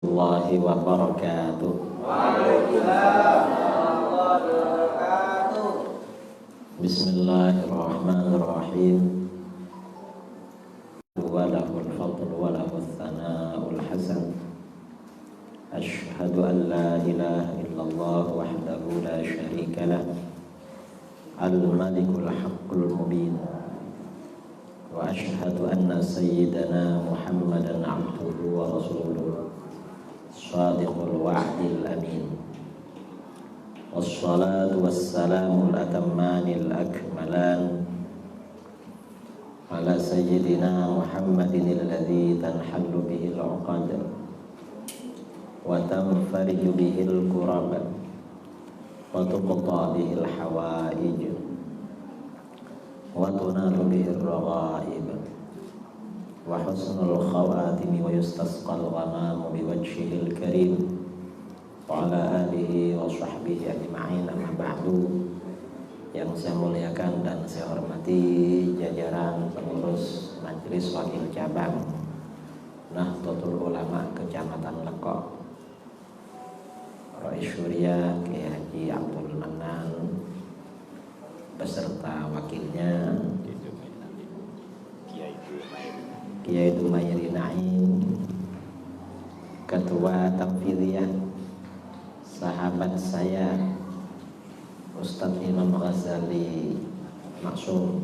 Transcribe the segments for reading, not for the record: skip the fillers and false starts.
Warahmatullahi wabarakatuh. Waalaikumsalam warahmatullahi wabarakatuh. Bismillahirrahmanirrahim. Walahul fadl walahul thana'ul hasan. Ashhadu an la ilaha illallah wahdahu la syarika lah. Al-malikul haqqul mubin. Wa ashhadu anna sayyidana Muhammadan abduhu wa rasuluh. Shadiqul wa'dil amin. Wassalatu wassalamul atammanil akmalan ala sayyidina Muhammadin alladhi tanhallu bihil uqad wa tanfariju bihil kurab wa tuqta bihil hawaij wa tunalu bihil raghaib wa husnul khawatimi wa yustasqal ghamamu biwajhihil karim wa ala alihi wa sahbihi ajma'in, amma ba'du. Yang saya muliakan dan saya hormati jajaran pengurus Majelis Wakil Cabang Nahdlatul Ulama Kecamatan Lekok, Rais Syuriah Kiai Haji Abdul Manan beserta wakilnya Kiai Dumairi Naim, Ketua Tanfidiyah, sahabat saya Ustadz Imam Ghazali Maksum.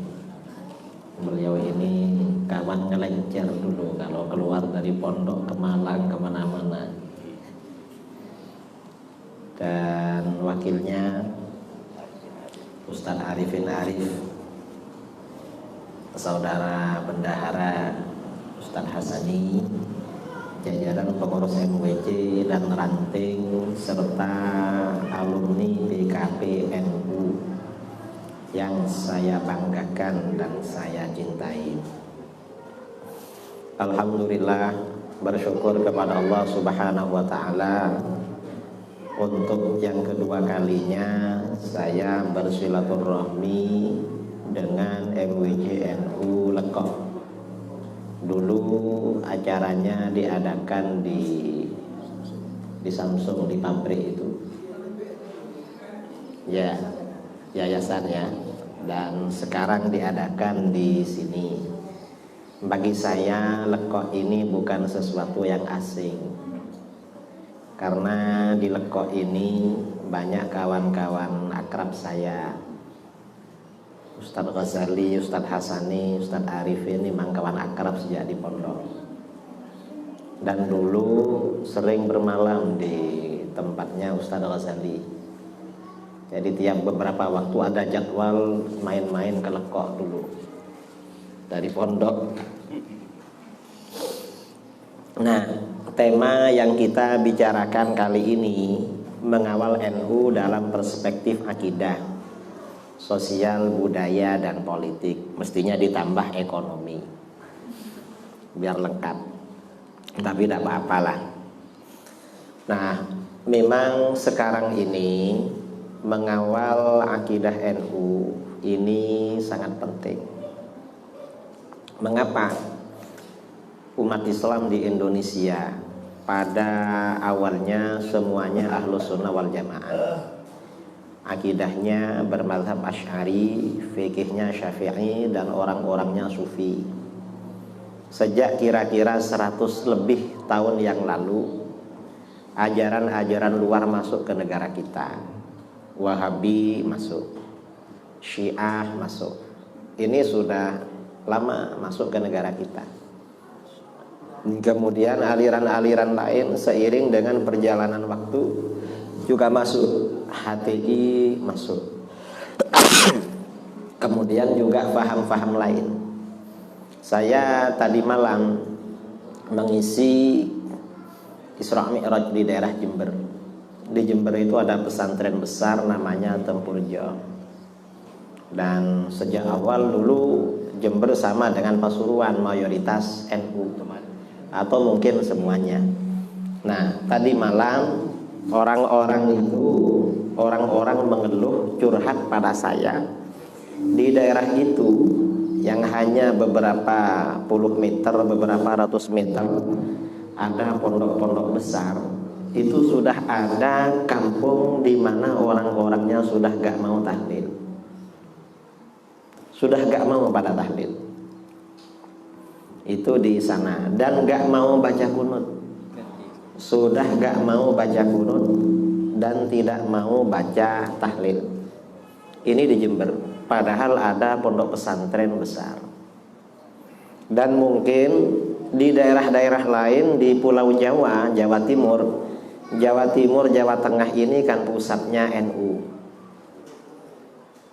Beliau ini kawan ngelencer dulu kalau keluar dari pondok ke Malang kemana-mana. Dan wakilnya Ustadz Arifin Arif, saudara bendahara Ustadz Hasani, jajaran pengurus MWC dan ranting serta alumni BKP NU yang saya banggakan dan saya cintai. Alhamdulillah, bersyukur kepada Allah Subhanahu wa taala untuk yang kedua kalinya saya bersilaturahmi dengan MWC NU Lekok. Dulu acaranya diadakan di Samsung, di pabrik itu ya, yayasan ya, dan sekarang diadakan di sini. Bagi saya Lekok ini bukan sesuatu yang asing, karena di Lekok ini banyak kawan-kawan akrab saya. Ustadz Ghazali, Ustadz Hasani, Ustadz Arifin memang kawan akrab sejak di pondok. Dan dulu sering bermalam di tempatnya Ustadz Ghazali. Jadi tiap beberapa waktu ada jadwal main-main ke Lekok dulu dari pondok. Nah, tema yang kita bicarakan kali ini mengawal NU dalam perspektif akidah, sosial, budaya, dan politik. Mestinya ditambah ekonomi biar lengkap, tapi tidak apa-apalah. Nah, memang sekarang ini mengawal akidah NU ini sangat penting. Mengapa? Umat Islam di Indonesia pada awalnya semuanya Ahlus Sunnah wal Jamaah. Akidahnya bermadzhab Asy'ari, fikihnya Syafi'i, dan orang-orangnya Sufi. Sejak kira-kira 100 lebih tahun yang lalu, ajaran-ajaran luar masuk ke negara kita. Wahabi masuk, Syiah masuk. Ini sudah lama masuk ke negara kita. Kemudian aliran-aliran lain seiring dengan perjalanan waktu juga masuk. HTI masuk. Kemudian juga faham-faham lain. Saya tadi malam mengisi Isra Mi'raj di daerah Jember. Di Jember itu ada pesantren besar namanya Tempurjo. Dan sejak awal dulu Jember sama dengan Pasuruan, mayoritas NU atau mungkin semuanya. Nah, tadi malam orang-orang mengeluh, curhat pada saya. Di daerah itu yang hanya beberapa puluh meter, beberapa ratus meter ada pondok-pondok besar, itu sudah ada kampung di mana orang-orangnya sudah gak mau tahlil, sudah gak mau pada tahlil. Itu di sana. Dan gak mau baca kunut, sudah gak mau baca kunut dan tidak mau baca tahlil. Ini di Jember. Padahal ada pondok pesantren besar. Dan mungkin di daerah-daerah lain di Pulau Jawa, Jawa Timur, Jawa Tengah ini kan pusatnya NU.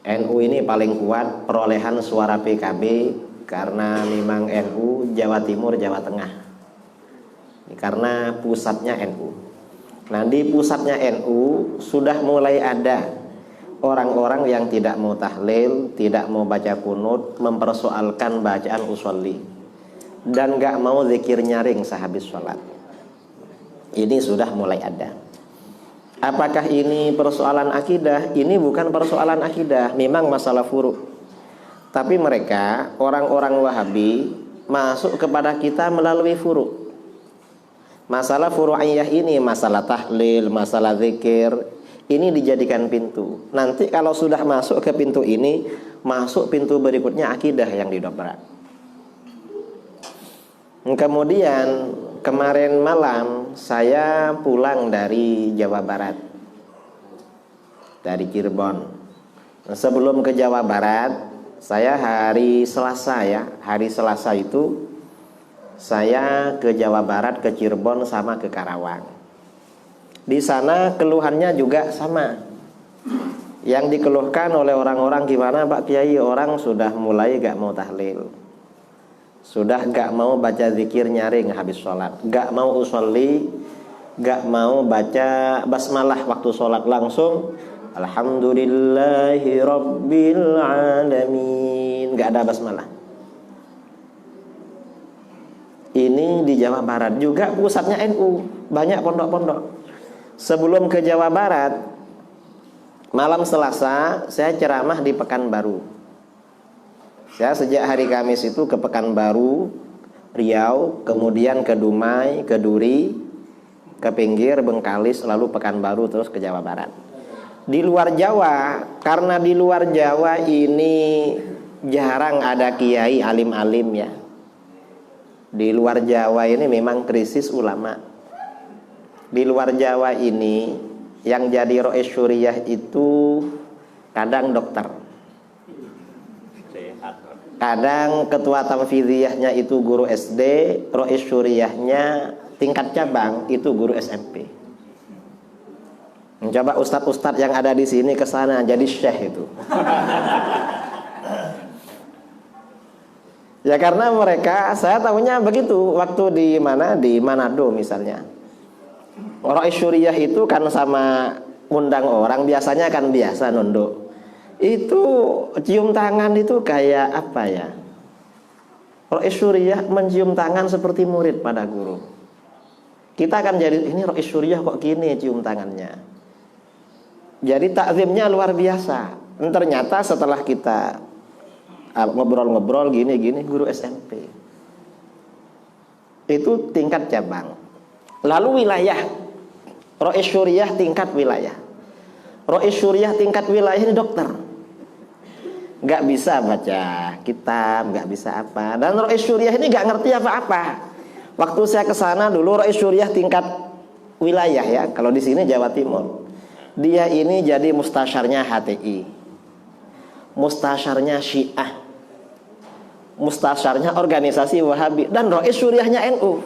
NU ini paling kuat perolehan suara PKB karena memang NU Jawa Timur, Jawa Tengah. Karena pusatnya NU. Nah, di pusatnya NU sudah mulai ada orang-orang yang tidak mau tahlil, tidak mau baca kunut, mempersoalkan bacaan usolli, dan gak mau zikir nyaring sehabis sholat. Ini sudah mulai ada. Apakah ini persoalan akidah? Ini bukan persoalan akidah, memang masalah furu'. Tapi mereka, orang-orang Wahabi, masuk kepada kita melalui furu'. Masalah furu'iyah ini, masalah tahlil, masalah zikir, ini dijadikan pintu. Nanti kalau sudah masuk ke pintu ini, masuk pintu berikutnya akidah yang didobrak. Kemudian kemarin malam saya pulang dari Jawa Barat, dari Cirebon. Sebelum ke Jawa Barat, saya hari Selasa ya, hari Selasa itu saya ke Jawa Barat, ke Cirebon sama ke Karawang. Di sana keluhannya juga sama. Yang dikeluhkan oleh orang-orang gimana Pak Kiai, orang sudah mulai gak mau tahlil, sudah gak mau baca zikir nyaring habis sholat, gak mau usolli, gak mau baca basmalah waktu sholat, langsung alhamdulillahi rabbil alamin, gak ada basmalah. Ini di Jawa Barat juga pusatnya NU, banyak pondok-pondok. Sebelum ke Jawa Barat, malam Selasa saya ceramah di Pekanbaru. Saya sejak hari Kamis itu ke Pekanbaru, Riau, kemudian ke Dumai, ke Duri, ke Pinggir, Bengkalis, lalu Pekanbaru, terus ke Jawa Barat. Di luar Jawa, karena di luar Jawa ini jarang ada kiai alim-alim ya. Di luar Jawa ini memang krisis ulama. Di luar Jawa ini yang jadi rois syuriah itu kadang dokter, kadang ketua tamfidiyahnya itu guru SD, rois syuriahnya tingkat cabang itu guru SMP. Mencoba ustadz-ustadz yang ada di sini ke sana jadi syekh itu. Ya karena mereka, saya tahunya begitu waktu di mana, di Manado misalnya. Rois syuriah itu kan sama undang orang biasanya kan biasa nunduk. Itu cium tangan itu kayak apa ya? Rois syuriah mencium tangan seperti murid pada guru. Kita kan jadi ini rois syuriah kok gini cium tangannya. Jadi takzimnya luar biasa. Ternyata setelah kita ngobrol-ngobrol gini-gini guru SMP. Itu tingkat cabang. Lalu wilayah. Rois syuriah tingkat wilayah. Rois syuriah tingkat wilayah ini dokter. Gak bisa baca kitab, gak bisa apa. Dan rois syuriah ini gak ngerti apa-apa. Waktu saya ke sana dulu rois syuriah tingkat wilayah ya. Kalau di sini Jawa Timur. Dia ini jadi mustasyarnya HTI, mustasyarnya Syiah, mustasyarnya organisasi Wahabi, dan rois syuriahnya NU.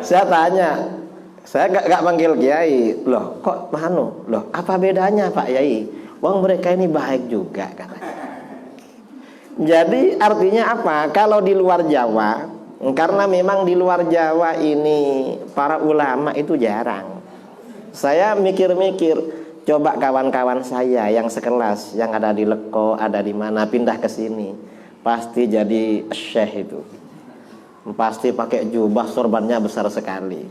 Saya tanya, saya gak manggil kiai, loh kok manu, loh apa bedanya Pak Yai? Wong mereka ini baik juga katanya. Jadi artinya apa? Kalau di luar Jawa, karena memang di luar Jawa ini para ulama itu jarang. Saya mikir-mikir, coba kawan-kawan saya yang sekelas, yang ada di Leko, ada di mana, pindah ke sini, pasti jadi syekh itu. Pasti pakai jubah, sorbannya besar sekali.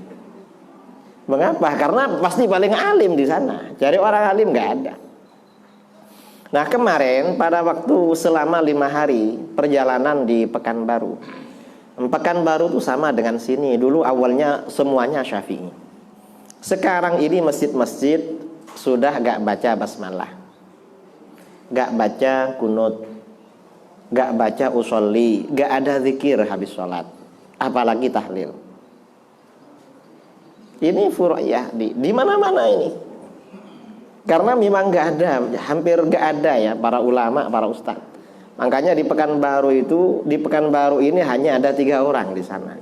Mengapa? Karena pasti paling alim di sana. Cari orang alim nggak ada. Nah kemarin pada waktu selama 5 hari perjalanan di Pekanbaru, Pekanbaru itu sama dengan sini. Dulu awalnya semuanya Syafi'i. Sekarang ini masjid-masjid sudah gak baca basmalah, gak baca kunut, gak baca usolli, gak ada zikir habis sholat, apalagi tahlil. Ini furu'iyah di mana-mana ini. Karena memang gak ada, hampir gak ada ya para ulama, para ustadz. Makanya di Pekanbaru ini hanya ada 3 orang di sana.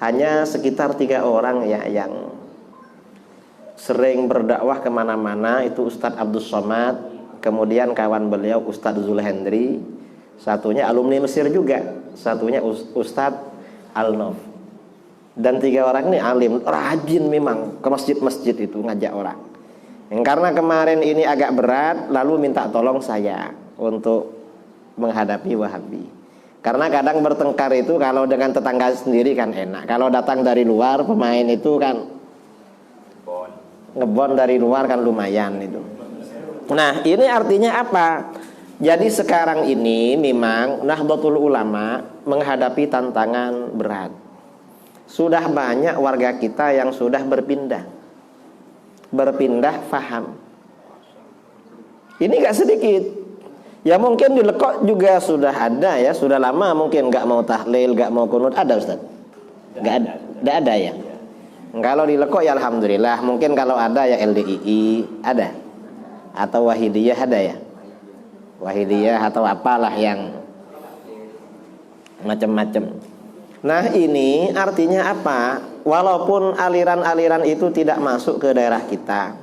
Hanya sekitar 3 orang ya yang sering berdakwah kemana-mana, itu Ustadz Abdul Somad, kemudian kawan beliau Ustadz Zulhendri, satunya alumni Mesir juga, satunya Ustadz Al-Nof. Dan 3 orang ini alim, rajin memang ke masjid-masjid itu ngajak orang. Karena kemarin ini agak berat, lalu minta tolong saya untuk menghadapi Wahabi. Karena kadang bertengkar itu kalau dengan tetangga sendiri kan enak, kalau datang dari luar pemain itu kan ngebon dari luar kan lumayan itu. Nah, ini artinya apa? Jadi sekarang ini memang Nahdlatul Ulama menghadapi tantangan berat. Sudah banyak warga kita yang sudah berpindah faham. Ini gak sedikit. Ya mungkin di Lekok juga sudah ada ya, sudah lama mungkin gak mau tahlil, gak mau kunut. Ada Ustaz? Gak ada ya. Kalau di Lekok ya alhamdulillah. Mungkin kalau ada ya LDII ada, atau Wahidiyah ada ya, Wahidiyah atau apalah yang macam-macam. Nah ini artinya apa? Walaupun aliran-aliran itu tidak masuk ke daerah kita,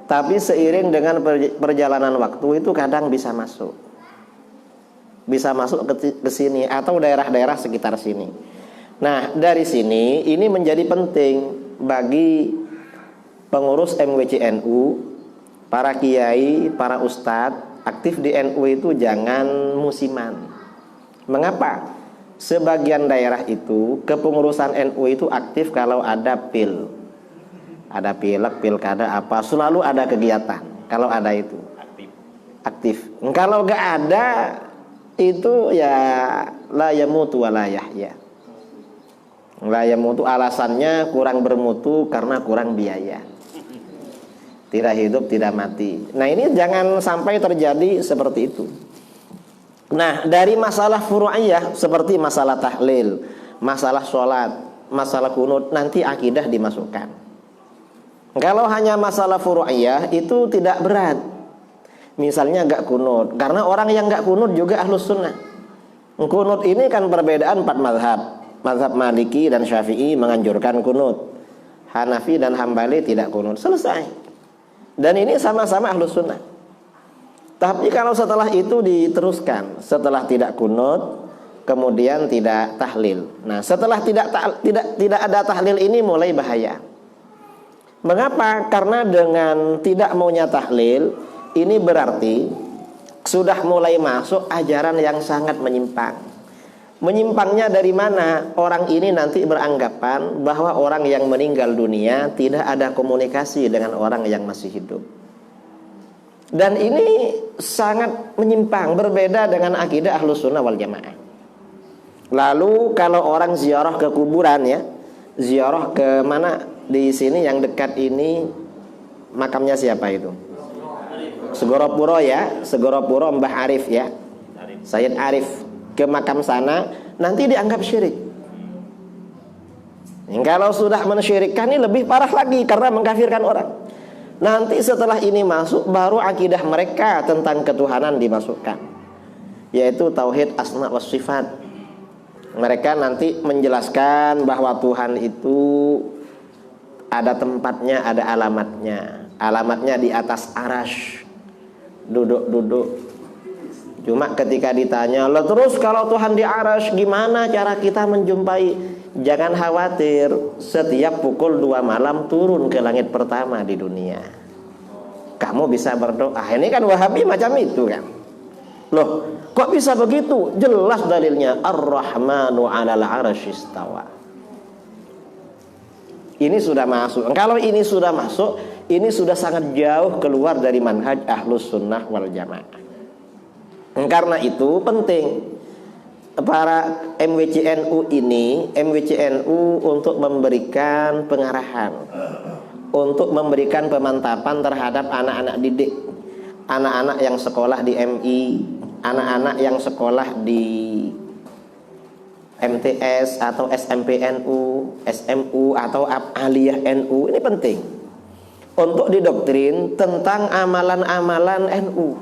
tapi seiring dengan perjalanan waktu itu kadang bisa masuk ke sini atau daerah-daerah sekitar sini. Nah dari sini ini menjadi penting bagi pengurus MWCNU, para kiai, para ustadz aktif di NU itu jangan musiman. Mengapa? Sebagian daerah itu kepengurusan NU itu aktif kalau ada ada pilek, pilkada apa, selalu ada kegiatan. Kalau ada itu aktif. Kalau gak ada itu ya la yamutu wa la yahya. La yamutu alasannya kurang bermutu karena kurang biaya. Tidak hidup, tidak mati. Nah ini jangan sampai terjadi seperti itu. Nah dari masalah furu'iyah seperti masalah tahlil, masalah sholat, masalah kunut, nanti akidah dimasukkan. Kalau hanya masalah furu'iyah itu tidak berat. Misalnya gak kunut, karena orang yang gak kunut juga ahlus sunnah. Kunut ini kan perbedaan 4 mazhab. Mazhab Maliki dan Syafi'i menganjurkan kunut, Hanafi dan Hambali tidak kunut. Selesai. Dan ini sama-sama ahlus sunnah. Tapi kalau setelah itu diteruskan, setelah tidak kunut, kemudian tidak tahlil. Nah, setelah tidak ada tahlil ini mulai bahaya. Mengapa? Karena dengan tidak maunya tahlil, ini berarti sudah mulai masuk ajaran yang sangat menyimpang. Menyimpangnya dari mana? Orang ini nanti beranggapan bahwa orang yang meninggal dunia tidak ada komunikasi dengan orang yang masih hidup. Dan ini sangat menyimpang, berbeda dengan akidah Ahlus Sunnah wal Jamaah. Lalu kalau orang ziarah ke kuburan ya, ziarah ke mana di sini yang dekat ini, makamnya siapa itu? Segoropuro ya, Segoropuro Mbah Arif ya, Sayyid Arif. Ke makam sana nanti dianggap syirik. Kalau sudah mensyirikkan ini lebih parah lagi karena mengkafirkan orang. Nanti setelah ini masuk baru akidah mereka tentang ketuhanan dimasukkan, yaitu tauhid asma wa sifat. Mereka nanti menjelaskan bahwa Tuhan itu ada tempatnya, ada alamatnya. Alamatnya di atas arash, duduk-duduk. Cuma ketika ditanya, "Loh terus kalau Tuhan di arash gimana cara kita menjumpai?" Jangan khawatir, setiap pukul 2 malam turun ke langit pertama di dunia. Kamu bisa berdoa. Ini kan Wahabi macam itu kan. Loh, kok bisa begitu? Jelas dalilnya, Ar-Rahmanu 'alal 'arsy istawa. Ini sudah masuk. Kalau ini sudah masuk, ini sudah sangat jauh keluar dari manhaj Ahlus Sunnah wal Jamaah. Karena itu penting para MWCNU ini, MWCNU untuk memberikan pengarahan, untuk memberikan pemantapan terhadap anak-anak didik, anak-anak yang sekolah di MI, anak-anak yang sekolah di MTS atau SMPNU, SMU atau Aliyah NU. Ini penting untuk didoktrin tentang amalan-amalan NU,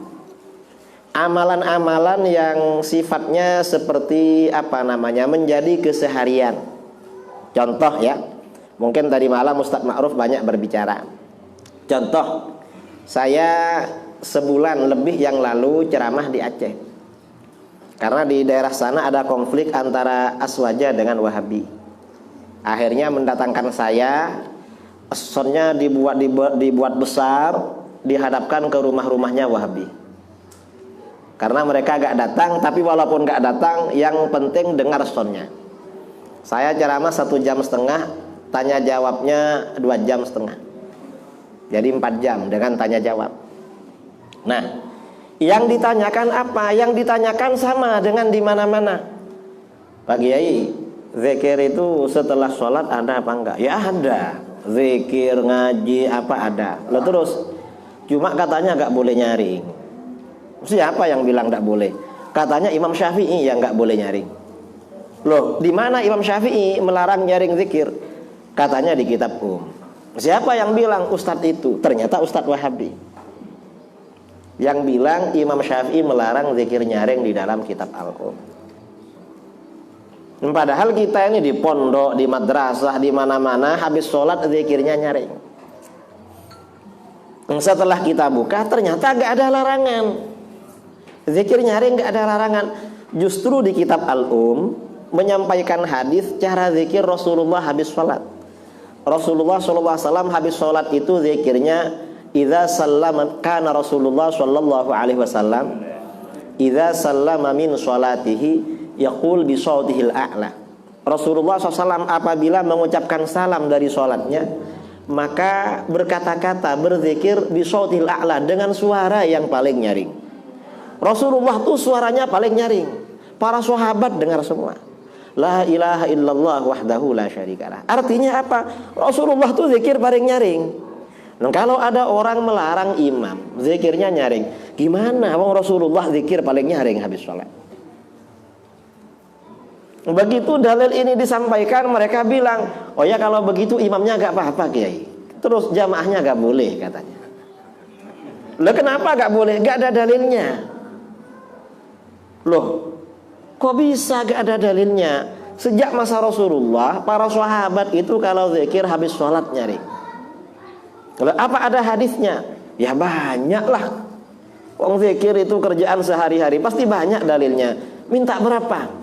amalan-amalan yang sifatnya seperti menjadi keseharian. Contoh ya, mungkin tadi malam Ustadz Ma'ruf banyak berbicara. Contoh, saya sebulan lebih yang lalu ceramah di Aceh. Karena di daerah sana ada konflik antara Aswaja dengan Wahabi. Akhirnya mendatangkan saya, sonnya dibuat besar, dihadapkan ke rumah-rumahnya Wahabi. Karena mereka gak datang, tapi walaupun gak datang, yang penting dengar sonnya. Saya ceramah 1,5 jam, tanya jawabnya 2,5 jam. Jadi 4 jam dengan tanya jawab. Nah, yang ditanyakan apa? Yang ditanyakan sama dengan di mana-mana. Pak Kiai, zikir itu setelah sholat ada apa enggak? Ya ada. Zikir, ngaji, apa ada. Lalu terus, cuma katanya enggak boleh nyaring. Siapa yang bilang enggak boleh? Katanya Imam Syafi'i yang enggak boleh nyaring. Loh, di mana Imam Syafi'i melarang nyaring zikir? Katanya di kitab Siapa yang bilang Ustadz itu? Ternyata Ustadz Wahabi yang bilang Imam Syafi'i melarang zikir nyaring di dalam kitab Al-Qum. Padahal kita ini di pondok, di madrasah, di mana-mana habis sholat zikirnya nyaring. Setelah kita buka ternyata gak ada larangan. Zikir nyaring gak ada larangan. Justru di kitab Al-Qum menyampaikan hadis cara zikir Rasulullah habis sholat. Rasulullah SAW habis sholat itu zikirnya idza sallama, kana Rasulullah sallallahu alaihi wasallam idza sallama min sholatihi yaqul bi sautihil a'la. Rasulullah SAW apabila mengucapkan salam dari sholatnya, maka berkata-kata, berzikir bi sautihil a'la, dengan suara yang paling nyaring. Rasulullah tuh suaranya paling nyaring. Para sahabat dengar semua. La ilaha illallah wahdahu la syarikalah. Artinya apa? Rasulullah tuh zikir paling nyaring. Nah, kalau ada orang melarang imam zikirnya nyaring, gimana? Wong Rasulullah zikir paling nyaring habis sholat. Begitu dalil ini disampaikan, mereka bilang, oh ya kalau begitu imamnya gak apa-apa Kiai, terus jamaahnya gak boleh katanya. Loh kenapa gak boleh? Gak ada dalilnya. Loh kok bisa gak ada dalilnya? Sejak masa Rasulullah, para sahabat itu kalau zikir habis sholat nyaring. Apa ada hadisnya? Ya banyak lah. Wong zikir itu kerjaan sehari-hari, pasti banyak dalilnya. Minta berapa?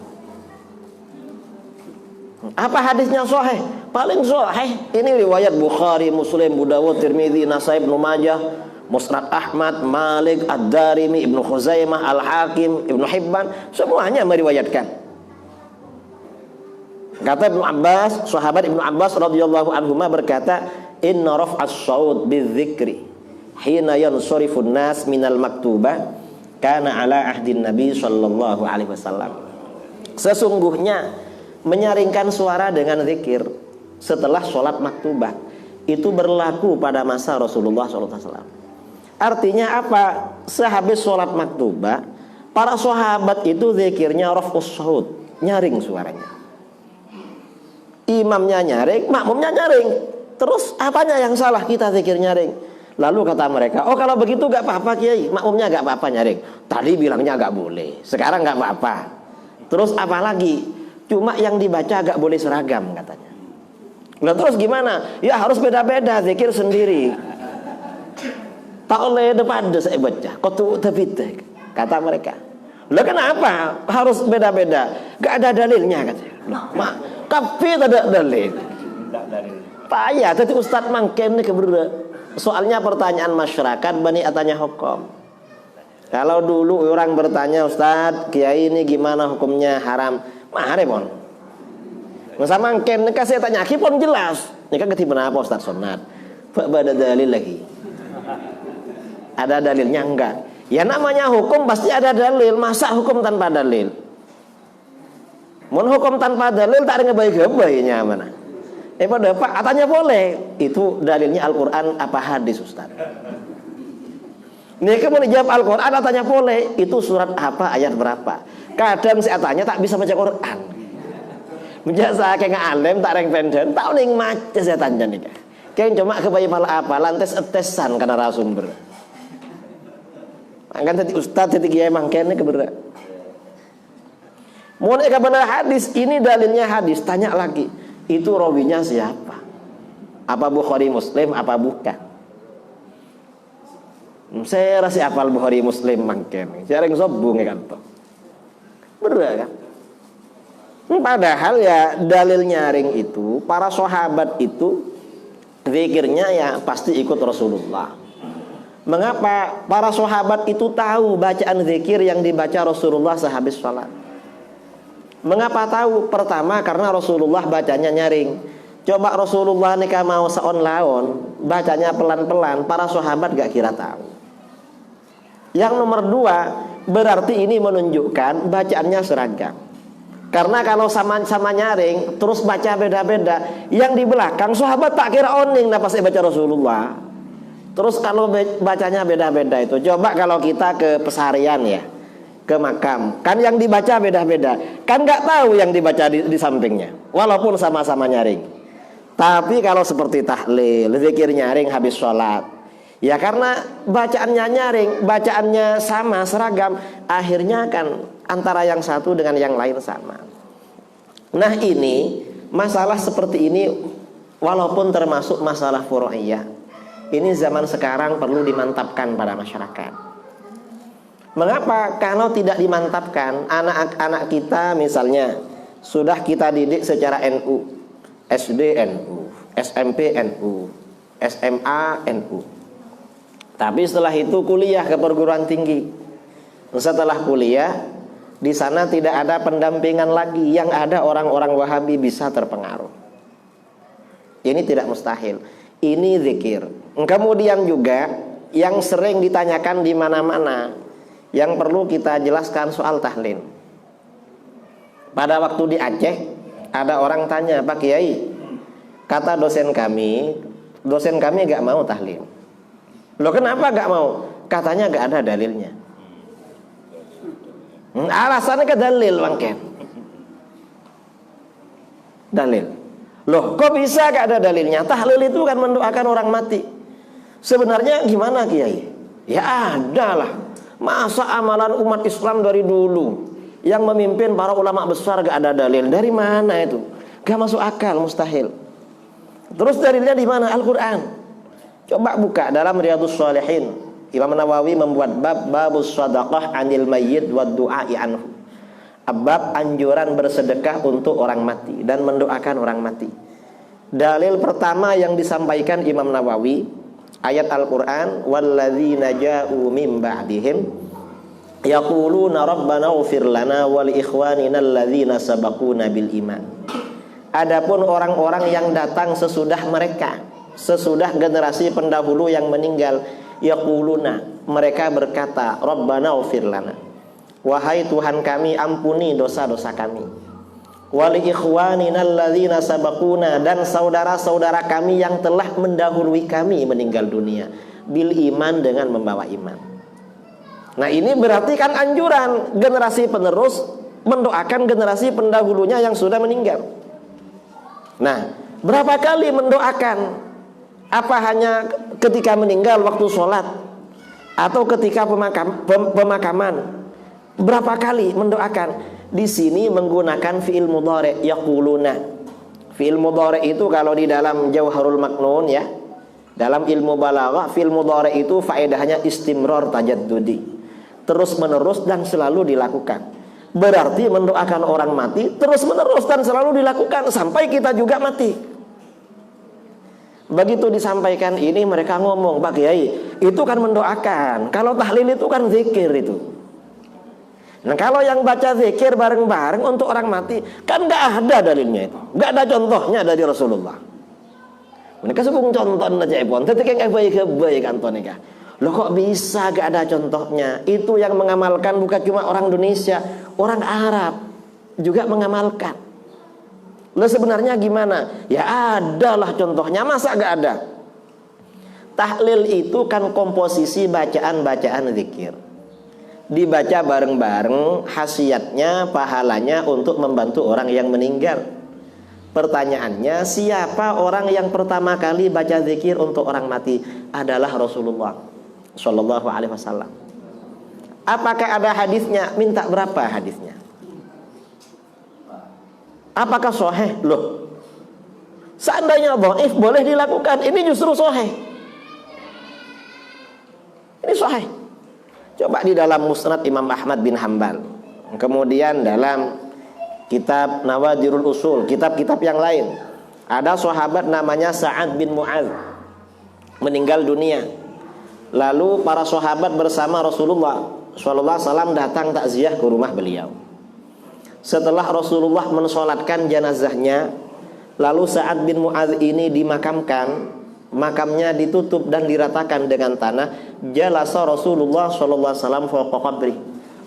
Apa hadisnya sahih? Paling sahih ini riwayat Bukhari, Muslim, Abu Dawud, Tirmidzi, Nasai, Ibnu Majah, Musnad Ahmad, Malik, Ad-Darimi, Ibnu Khuzaimah, Al-Hakim, Ibnu Hibban, semuanya meriwayatkan. Kata Ibnu Abbas, sahabat Ibnu Abbas radhiyallahu anhuma berkata, inna raf'as shaut bidzikri hina yansarifun nas minal maktubah kana ala ahdin nabi sallallahu alaihi wasallam. Sesungguhnya menyaringkan suara dengan zikir setelah sholat maktubah itu berlaku pada masa Rasulullah sallallahu alaihi wasallam. Artinya apa? Sehabis sholat maktubah, para sahabat itu zikirnya raf'us shaut, nyaring suaranya. Imamnya nyaring, makmumnya nyaring. Terus apanya yang salah kita zikir nyaring? Lalu kata mereka, oh kalau begitu gak apa-apa Kiai, makmumnya gak apa-apa nyaring. Tadi bilangnya gak boleh, sekarang gak apa-apa. Terus apa lagi? Cuma yang dibaca gak boleh seragam katanya. Nah terus gimana? Ya harus beda-beda, zikir sendiri. Tak oleh depan saya baca, kotu tebite, kata mereka. Lah kenapa harus beda-beda? Gak ada dalilnya katanya. Mak, tapi tidak dalil. Payah, tadi Ustadz mangken nih keberda. Soalnya pertanyaan masyarakat bani atanya hukum. Kalau dulu orang bertanya, Ustadz, Kiai ini gimana hukumnya haram? Mahar pon. Masa mangken nih kasih tanya, pun jelas. Ini kan ketiban apa Ustadz sunat? Ada dalil lagi. Ada dalilnya enggak? Ya namanya hukum pasti ada dalil. Masa hukum tanpa dalil? Mun hukum tanpa dalil tak ada ngebaik-baiknya mana. Pada Pak, katanya boleh. Itu dalilnya Al-Quran apa hadis Ustaz? Nih kemudian dijawab Al-Quran, katanya boleh. Itu surat apa, ayat berapa? Kadang saya tanya tak bisa baca Quran. Menjak saya kayak ngalim tak reng penden, tak ning maca saya tanya nih. Kayak cuma kebayi malah apa, lantas etesan karena narasumber. Kan tadi Ustaz tadi kiai mangkene kebenar. Mun eka benar hadis, ini dalilnya hadis, tanya lagi. Itu rawinya siapa? Apa Bukhari Muslim apa bukan? Saya rasa apal Bukhari Muslim mangkene. Saya reng sobung kan toh. Bener kan? Padahal ya dalil nyaring itu para sahabat itu zikirnya ya pasti ikut Rasulullah. Mengapa para sahabat itu tahu bacaan zikir yang dibaca Rasulullah sehabis salat? Mengapa tahu? Pertama karena Rasulullah bacanya nyaring. Coba Rasulullah nikah mau seon laon, bacanya pelan-pelan, para sahabat gak kira tahu. Yang nomor dua, berarti ini menunjukkan bacaannya seragam. Karena kalau sama-sama nyaring, terus baca beda-beda, yang di belakang sahabat tak kira oning nah pas baca Rasulullah. Terus kalau bacanya beda-beda itu, coba kalau kita ke pesarian ya, ke makam, kan yang dibaca beda-beda, kan nggak tahu yang dibaca di sampingnya, walaupun sama-sama nyaring. Tapi kalau seperti tahlil, zikir nyaring habis sholat, ya karena bacaannya nyaring, bacaannya sama seragam, akhirnya kan antara yang satu dengan yang lain sama. Nah ini masalah seperti ini, walaupun termasuk masalah furu'iyah, ini zaman sekarang perlu dimantapkan pada masyarakat. Mengapa? Kalau tidak dimantapkan, anak-anak kita misalnya sudah kita didik secara NU, SD NU, SMP NU, SMA NU. Tapi setelah itu kuliah ke perguruan tinggi. Setelah kuliah, di sana tidak ada pendampingan lagi, yang ada orang-orang Wahabi bisa terpengaruh. Ini tidak mustahil. Ini zikir. Kemudian juga yang sering ditanyakan di mana-mana, yang perlu kita jelaskan soal tahlil. Pada waktu di Aceh ada orang tanya, Pak Kiai, kata dosen kami gak mau tahlil. Loh kenapa gak mau? Katanya gak ada dalilnya. Alasannya ke dalil bangken. Dalil. Loh kok bisa gak ada dalilnya? Tahlil itu kan mendoakan orang mati. Sebenarnya gimana Kiai? Ya ada lah. Masa amalan umat Islam dari dulu yang memimpin para ulama besar gak ada dalil? Dari mana itu? Gak masuk akal, mustahil. Terus dalilnya di mana? Al-Quran. Coba buka dalam Riyadhus Shalihin. Imam Nawawi membuat babus shadaqah anil mayyit wa du'a'i anhu. Bab anjuran bersedekah untuk orang mati dan mendoakan orang mati. Dalil pertama yang disampaikan Imam Nawawi, ayat Al-Quran, walladzina ja'u min ba'dihim yaquluna rabbana ighfir lana wa li ikhwanina alladzina sabaquna bil iman. Adapun orang-orang yang datang sesudah mereka, sesudah generasi pendahulu yang meninggal, yaquluna, mereka berkata, rabbana ighfir lana, wahai Tuhan kami ampuni dosa-dosa kami, wa li ikhwanina alladzina sabaquna, dan saudara-saudara kami yang telah mendahului kami meninggal dunia, bil iman, dengan membawa iman. Nah ini berarti kan anjuran generasi penerus mendoakan generasi pendahulunya yang sudah meninggal. Nah berapa kali mendoakan? Apa hanya ketika meninggal waktu sholat atau ketika pemakaman? Berapa kali mendoakan? Di sini menggunakan fi'il mudhari' yaquluna. Fi'il mudhari' itu kalau di dalam Jauharul Maknun ya, dalam ilmu balaghah, fi'il mudhari' itu faedahnya istimrar tajaddudi, terus menerus dan selalu dilakukan. Berarti mendoakan orang mati terus menerus dan selalu dilakukan sampai kita juga mati. Begitu disampaikan ini, mereka ngomong, Pak Kiai, itu kan mendoakan. Kalau tahlil itu kan zikir itu. Nah kalau yang baca zikir bareng-bareng untuk orang mati, kan gak ada dalilnya itu, gak ada contohnya dari Rasulullah. Mereka sebut contoh aja pun, tetapi yang baik anton nikah. Loh kok bisa gak ada contohnya? Itu yang mengamalkan bukan cuma orang Indonesia, orang Arab. juga mengamalkan. Lalu sebenarnya gimana? Ya adalah contohnya, masa gak ada? Tahlil itu kan komposisi bacaan-bacaan zikir, dibaca bareng-bareng, khasiatnya, pahalanya untuk membantu orang yang meninggal. Pertanyaannya, siapa orang yang pertama kali baca zikir untuk orang mati? Adalah Rasulullah Shallallahu Alaihi Wasallam. Apakah ada hadisnya? Minta berapa hadisnya? Apakah sahih? Loh, seandainya dhaif boleh dilakukan, ini justru sahih. Ini sahih. Coba di dalam Musnad Imam Ahmad bin Hanbal, kemudian dalam kitab Nawadirul Usul, kitab-kitab yang lain, ada sahabat namanya Sa'ad bin Mu'adz meninggal dunia. Lalu para sahabat bersama Rasulullah sallallahu alaihi wasallam datang takziah ke rumah beliau. Setelah Rasulullah mensolatkan jenazahnya, lalu Sa'ad bin Mu'adz ini dimakamkan, makamnya ditutup dan diratakan dengan tanah. Jalasa Rasulullah sallallahu alaihi wasallam fawqa qabri.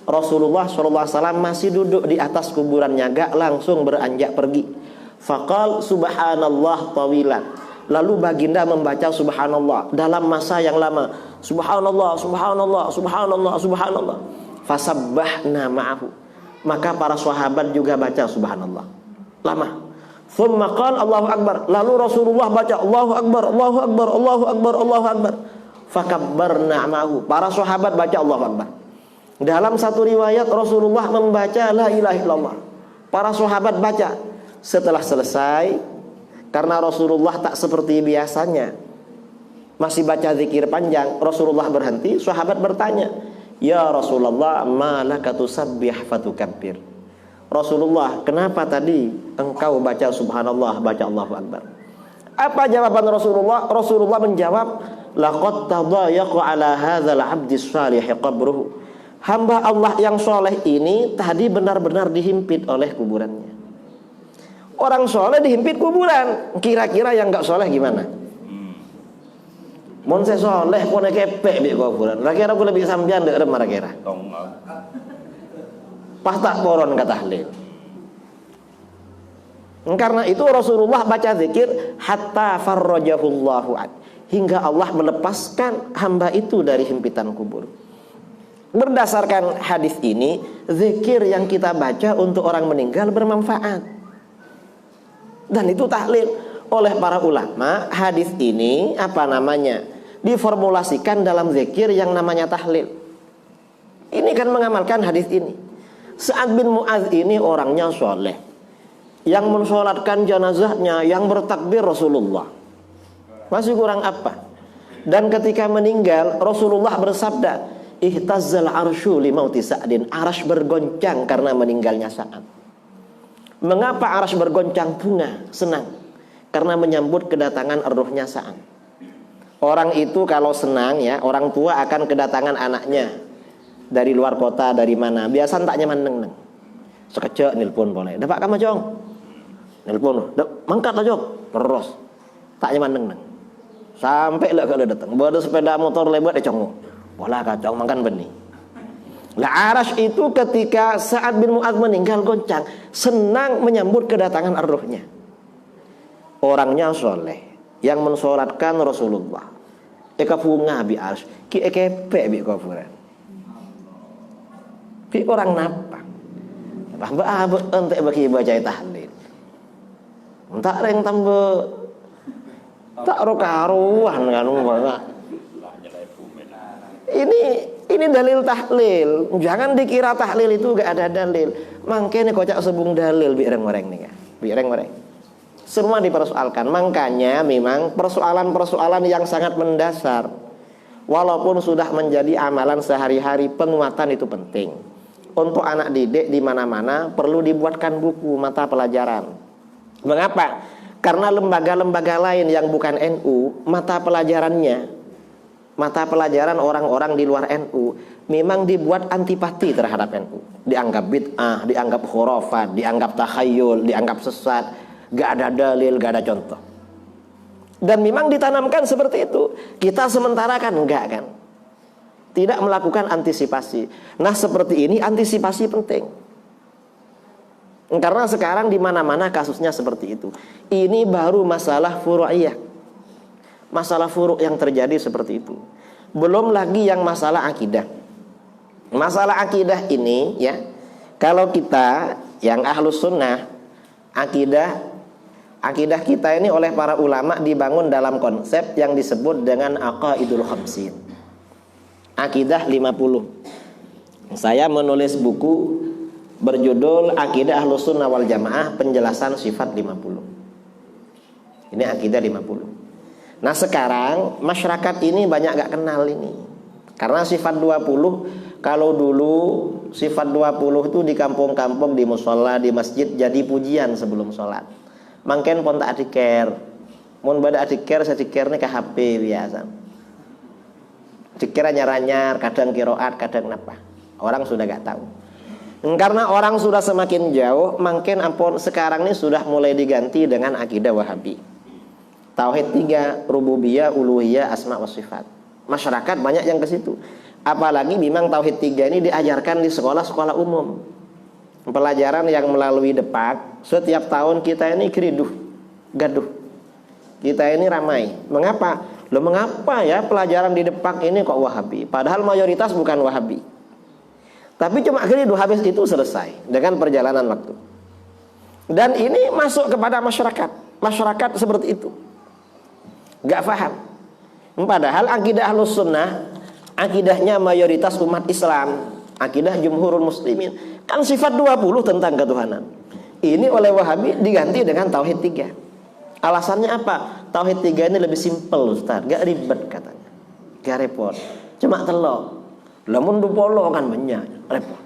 Rasulullah sallallahu alaihi wasallam masih duduk di atas kuburannya, gak langsung beranjak pergi. Faqal subhanallah tawilan. Lalu baginda membaca subhanallah dalam masa yang lama. Subhanallah, subhanallah, subhanallah, subhanallah. Fasabbahna ma'ahu. Maka para sahabat juga baca subhanallah lama. Thumma qala Allahu akbar. Lalu Rasulullah baca Allahu akbar, Allahu akbar, Allahu akbar, Allahu akbar. Fakabbarna ma'ahu. Para sahabat baca Allahu akbar. Dalam satu riwayat Rasulullah membaca la ilaha illallah. Para sahabat baca. Setelah selesai, karena Rasulullah tak seperti biasanya masih baca zikir panjang, Rasulullah berhenti. Sahabat bertanya, ya Rasulullah, ma laka tusabbih fatukabbir. Rasulullah, kenapa tadi engkau baca subhanallah, baca Allahu akbar? Apa jawaban Rasulullah? Rasulullah menjawab, laqad tadayaqa ala hadzal 'abdi shalih qabruhu. Hamba Allah yang soleh ini tadi benar-benar dihimpit oleh kuburannya. Orang soleh dihimpit kuburan. Kira-kira yang gak soleh gimana? Mun saya soleh pun kepek di kuburan. Kira-kira aku lebih sampean dek remar kira. Pas tak boron kata tahlil. Karena itu Rasulullah baca zikir hatta farrajahullahu an, hingga Allah melepaskan hamba itu dari himpitan kubur. Berdasarkan hadis ini, zikir yang kita baca untuk orang meninggal bermanfaat. Dan itu tahlil. Oleh para ulama, hadis ini diformulasikan dalam zikir yang namanya tahlil. Ini kan mengamalkan hadis ini. Sa'ad bin Mu'adz ini orangnya soleh, yang mensolatkan jenazahnya, yang bertakbir Rasulullah. Masih kurang apa? Dan ketika meninggal, Rasulullah bersabda, ihtazzal arsyu limauti Sa'din. Arsy bergoncang karena meninggalnya Sa'ad. Mengapa arsy bergoncang? Bunga, senang, karena menyambut kedatangan ruhnya Sa'ad. Orang itu kalau senang ya, orang tua akan kedatangan anaknya dari luar kota, dari mana. Biasa tak nyaman neng. Sekejap nelpon boleh. Dapat kamu jong? Nelpon, mangkat lah jong. Terus tak nyaman neng. Sampai lah kalau datang. Bawa sepeda motor lebat dia congong. Bola kacang makan benih. Lah arsy itu ketika Sa'ad bin Mu'adz meninggal goncang, senang menyambut kedatangan arruhnya. Orangnya soleh, yang mensolatkan Rasulullah. Eka bunga bi arsy, ki ekepe bi kuburan. Bi orang napa? Mbah abot entek bagi baca tahlil. Entak reng tambah tak rokaruan kan umpama. Ini dalil tahlil. Jangan dikira tahlil itu gak ada dalil. Mangkene kocak sebung dalil bi reng-reng nih ya. Bi reng-reng. Semua dipersoalkan. Makanya memang persoalan-persoalan yang sangat mendasar, walaupun sudah menjadi amalan sehari-hari, penguatan itu penting. Untuk anak didik di mana-mana perlu dibuatkan buku mata pelajaran. Mengapa? Karena lembaga-lembaga lain yang bukan NU, mata pelajaran orang-orang di luar NU memang dibuat antipati terhadap NU. Dianggap bid'ah, dianggap khurafat, dianggap takhayul, dianggap sesat, gak ada dalil, gak ada contoh. Dan memang ditanamkan seperti itu. Kita sementara kan enggak kan, tidak melakukan antisipasi. Nah seperti ini antisipasi penting. Karena sekarang di mana-mana kasusnya seperti itu. Ini baru masalah furu'iyah. Masalah furu' yang terjadi seperti itu. Belum lagi yang masalah akidah. Masalah akidah ini ya, kalau kita yang ahlus sunnah, akidah kita ini oleh para ulama dibangun dalam konsep yang disebut dengan aqaidul khamsin. Akidah 50. Saya menulis buku berjudul Akidah Ahlus Sunnah wal Jamaah Penjelasan Sifat 50. Ini akidah 50. Nah sekarang masyarakat ini banyak gak kenal ini. Karena sifat 20, kalau dulu sifat 20 itu di kampung-kampung, di musola, di masjid jadi pujian sebelum sholat. Mungkin pun tak adiker. Mun bada adiker, sadiker ini ke HP biasa. Dikira nyar-nyar, kadang kiroat, kadang apa. Orang sudah gak tahu. Karena orang sudah semakin jauh, mungkin ampun sekarang ini sudah mulai diganti dengan akidah Wahabi. Tauhid 3, rububiyah, uluhiyah, asma wa sifat. Masyarakat banyak yang ke situ. Apalagi memang tauhid 3 ini diajarkan di sekolah-sekolah umum. Pelajaran yang melalui Depak, setiap tahun kita ini keriduh, gaduh. Kita ini ramai. Mengapa? Loh mengapa ya pelajaran di Depak ini kok Wahabi? Padahal mayoritas bukan Wahabi. Tapi cuma keriduh, habis itu selesai dengan perjalanan waktu. Dan ini masuk kepada masyarakat. Masyarakat seperti itu. Gak paham. Padahal akidah Ahlus Sunnah, akidahnya mayoritas umat Islam, akidah jumhurul muslimin, kan sifat 20 tentang ketuhanan. Ini oleh Wahabi diganti dengan tauhid 3. Alasannya apa? Tauhid 3 ini lebih simpel Ustaz, gak ribet katanya. Gak repot. Cuma telok. Lamun 20 kan banyak, repot.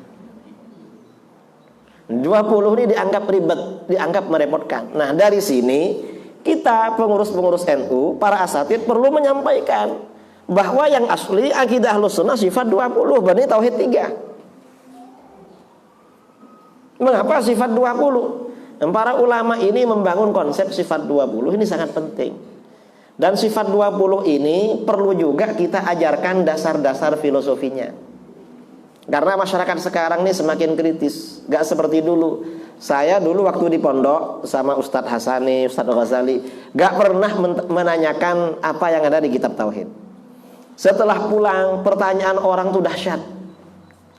20 ini dianggap ribet, dianggap merepotkan. Nah, dari sini kita pengurus-pengurus NU, para asatid perlu menyampaikan bahwa yang asli akidah Ahlus Sunnah sifat 20, berarti tauhid 3. Mengapa sifat 20? Para ulama ini membangun konsep sifat 20 ini sangat penting. Dan sifat 20 ini perlu juga kita ajarkan dasar-dasar filosofinya. Karena masyarakat sekarang ini semakin kritis, gak seperti dulu. Saya dulu waktu di pondok sama Ustadz Hasani, Ustadz Ghazali, gak pernah menanyakan apa yang ada di kitab tauhid. Setelah pulang, pertanyaan orang tuh dahsyat.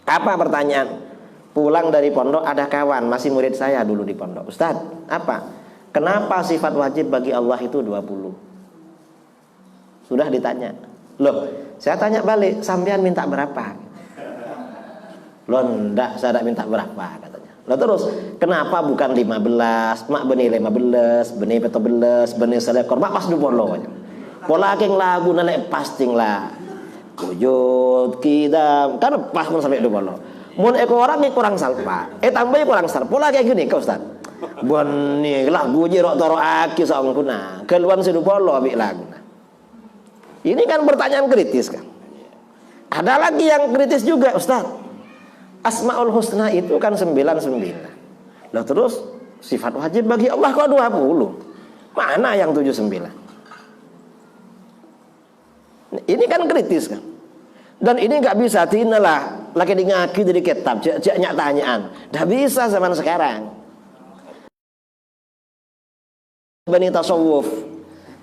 Apa pertanyaan? Pulang dari pondok ada kawan, masih murid saya dulu di pondok. Ustadz, apa? Kenapa sifat wajib bagi Allah itu 20? Sudah ditanya. Loh, saya tanya balik, sampean minta berapa? Loh, enggak, saya tidak minta berapa katanya. Loh terus, kenapa bukan 15? Mak benih 15, benih 14, benih selekor. Mak pas dulu polo. Pola keng lagu nalek pasting lah. Wujud kita kan pas pun sampai dulu polo. Mun eko orang ini kurang salpa. Tambah kurang salpa. Pola kayak gini kau Ustaz. Bon ni lagu je rok toro aki saung kuna. Keluan sedu polo ambil lagu. Ini kan pertanyaan kritis kan. Ada lagi yang kritis juga Ustaz. Asmaul Husna itu kan 99. Lah terus sifat wajib bagi Allah kok 20? Mana yang 79? Ini kan kritis kan. Dan ini nggak bisa tinalah lagi ngaki dari kitab nyak tanyaan. Dah bisa zaman sekarang. Bani tasawuf.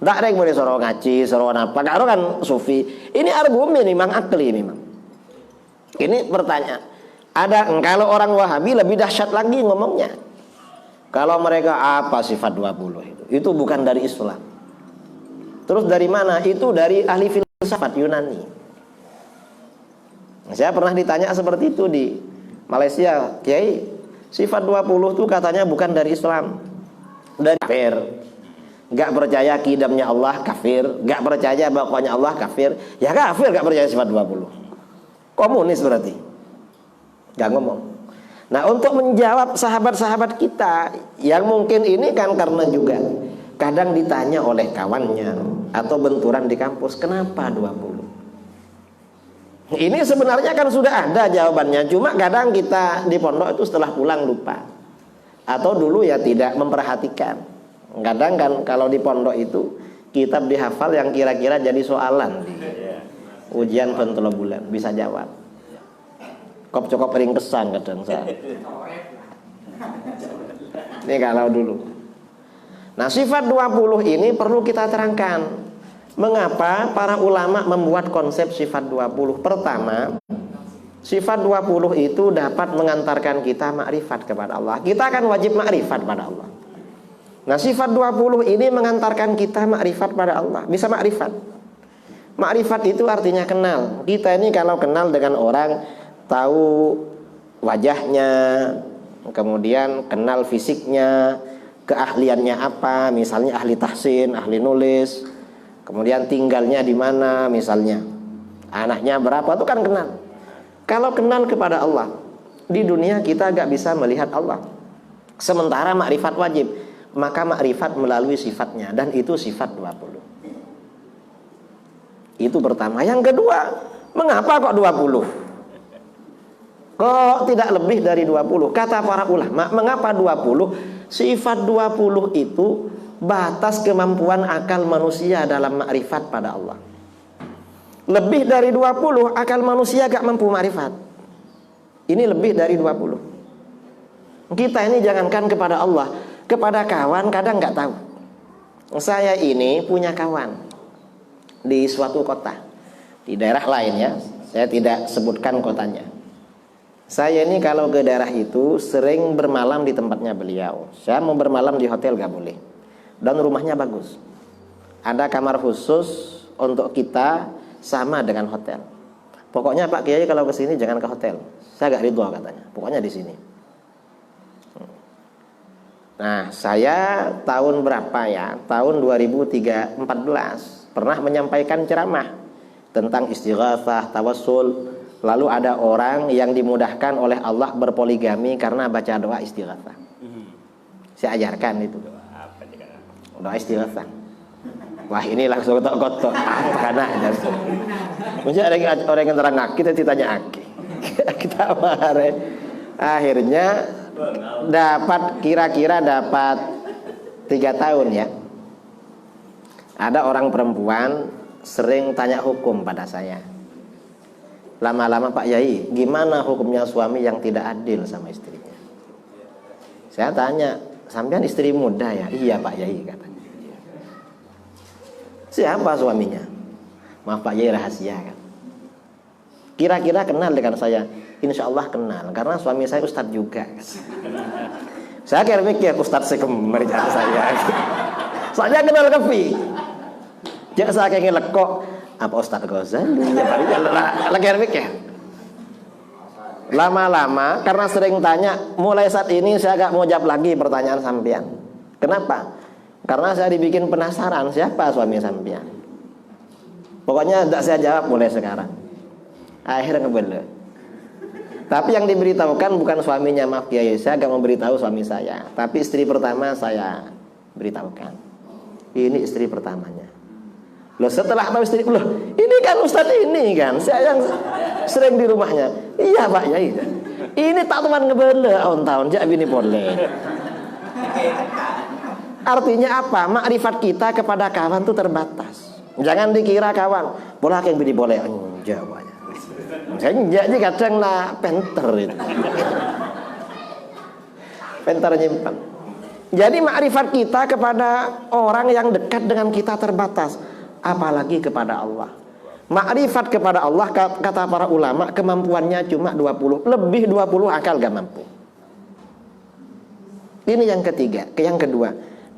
Tak rek boleh soro ngaji, soro apa. Karo kan sufi. Ini argumen memang akli memang. Ini pertanyaan. Ada kalau orang Wahabi lebih dahsyat lagi ngomongnya. Kalau mereka apa sifat 20 itu bukan dari Islam. Terus dari mana? Itu dari ahli filsafat Yunani. Saya pernah ditanya seperti itu di Malaysia, Kiai, sifat 20 itu katanya bukan dari Islam, dari kafir. Gak percaya kidamnya Allah kafir, gak percaya bahwanya Allah kafir. Ya kafir gak percaya sifat 20. Komunis berarti. Gak ngomong. Nah untuk menjawab sahabat-sahabat kita yang mungkin ini kan karena juga kadang ditanya oleh kawannya atau benturan di kampus, kenapa 20? Ini sebenarnya kan sudah ada jawabannya, cuma kadang kita di pondok itu setelah pulang lupa. Atau dulu ya tidak memperhatikan. Kadang kan kalau di pondok itu kitab dihafal yang kira-kira jadi soalan di ujian pentolo bulan bisa jawab. Kop cokop ring kesan kadang saya. Ini kalau dulu. Nah, sifat 20 ini perlu kita terangkan. Mengapa para ulama membuat konsep sifat 20? Pertama, sifat 20 itu dapat mengantarkan kita makrifat kepada Allah. Kita kan wajib makrifat pada Allah. Nah, sifat 20 ini mengantarkan kita makrifat pada Allah. Bisa makrifat. Makrifat itu artinya kenal. Kita ini kalau kenal dengan orang, tahu wajahnya, kemudian kenal fisiknya, keahliannya apa, misalnya ahli tahsin, ahli nulis, kemudian tinggalnya di mana, misalnya anaknya berapa, itu kan kenal. Kalau kenal kepada Allah, di dunia kita gak bisa melihat Allah. Sementara makrifat wajib, maka makrifat melalui sifatnya, dan itu sifat 20. Itu pertama. Yang kedua, mengapa kok 20? Kok tidak lebih dari 20? Kata para ulama, mengapa 20? Sifat 20 itu batas kemampuan akal manusia dalam makrifat pada Allah. Lebih dari 20 akal manusia gak mampu makrifat. Ini lebih dari 20. Kita ini jangankan kepada Allah, kepada kawan kadang gak tahu. Saya ini punya kawan di suatu kota, di daerah lain ya, saya tidak sebutkan kotanya. Saya ini kalau ke daerah itu sering bermalam di tempatnya beliau. Saya mau bermalam di hotel gak boleh. Dan rumahnya bagus, ada kamar khusus untuk kita, sama dengan hotel. Pokoknya Pak Kiai kalau ke sini jangan ke hotel, saya gak ridho katanya. Pokoknya di sini. Nah, saya tahun berapa ya? Tahun 2014 pernah menyampaikan ceramah tentang istighatsah, tawassul. Lalu ada orang yang dimudahkan oleh Allah berpoligami karena baca doa istighatsah. Saya ajarkan itu. Doa istighatsah. Wah, ini langsung kotok-kotok. Karena mungkin ada orang yang terang aki, kita tanya aki. Kita marah. Akhirnya dapat kira-kira dapat 3 tahun ya. Ada orang perempuan sering tanya hukum pada saya. Lama-lama, Pak Yai, gimana hukumnya suami yang tidak adil sama istrinya? Saya tanya, sampean istri muda ya? Iya Pak Yai katanya. Siapa suaminya? Maaf Pak Yai, rahasia kan. Kira-kira kenal dengan saya? Insya Allah kenal, karena suami saya ustadz juga. Saya kira mikir ustadz sekemer saya. Saya kenal kefi. Jangan saya kayak lekok apa Ustadz Ghazali lagi mikir. Lama-lama karena sering tanya, mulai saat ini saya gak mau jawab lagi pertanyaan sampean. Kenapa? Karena saya dibikin penasaran siapa suami sampean. Pokoknya tidak saya jawab mulai sekarang. Akhirnya ngebel. Tapi yang diberitahukan bukan suaminya, maaf Kiai, saya gak memberitahu suami saya, tapi istri pertama saya beritahukan. Ini istri pertamanya. Loh, setelah tahu istri, loh ini kan Ustadz ini kan, saya yang sering di rumahnya. Iya Pak Yai. Ini tak teman ngebele on tahun jak bini boleh. Artinya apa? Makrifat kita kepada kawan itu terbatas. Jangan dikira kawan bola yang bini boleh. Jawabnya. Saya jadi kadang lah penter itu. Penter nyimpan. Jadi makrifat kita kepada orang yang dekat dengan kita terbatas. Apalagi kepada Allah. Makrifat kepada Allah, kata para ulama, kemampuannya cuma 20. Lebih 20 akal gak mampu. Ini yang ketiga. Yang kedua,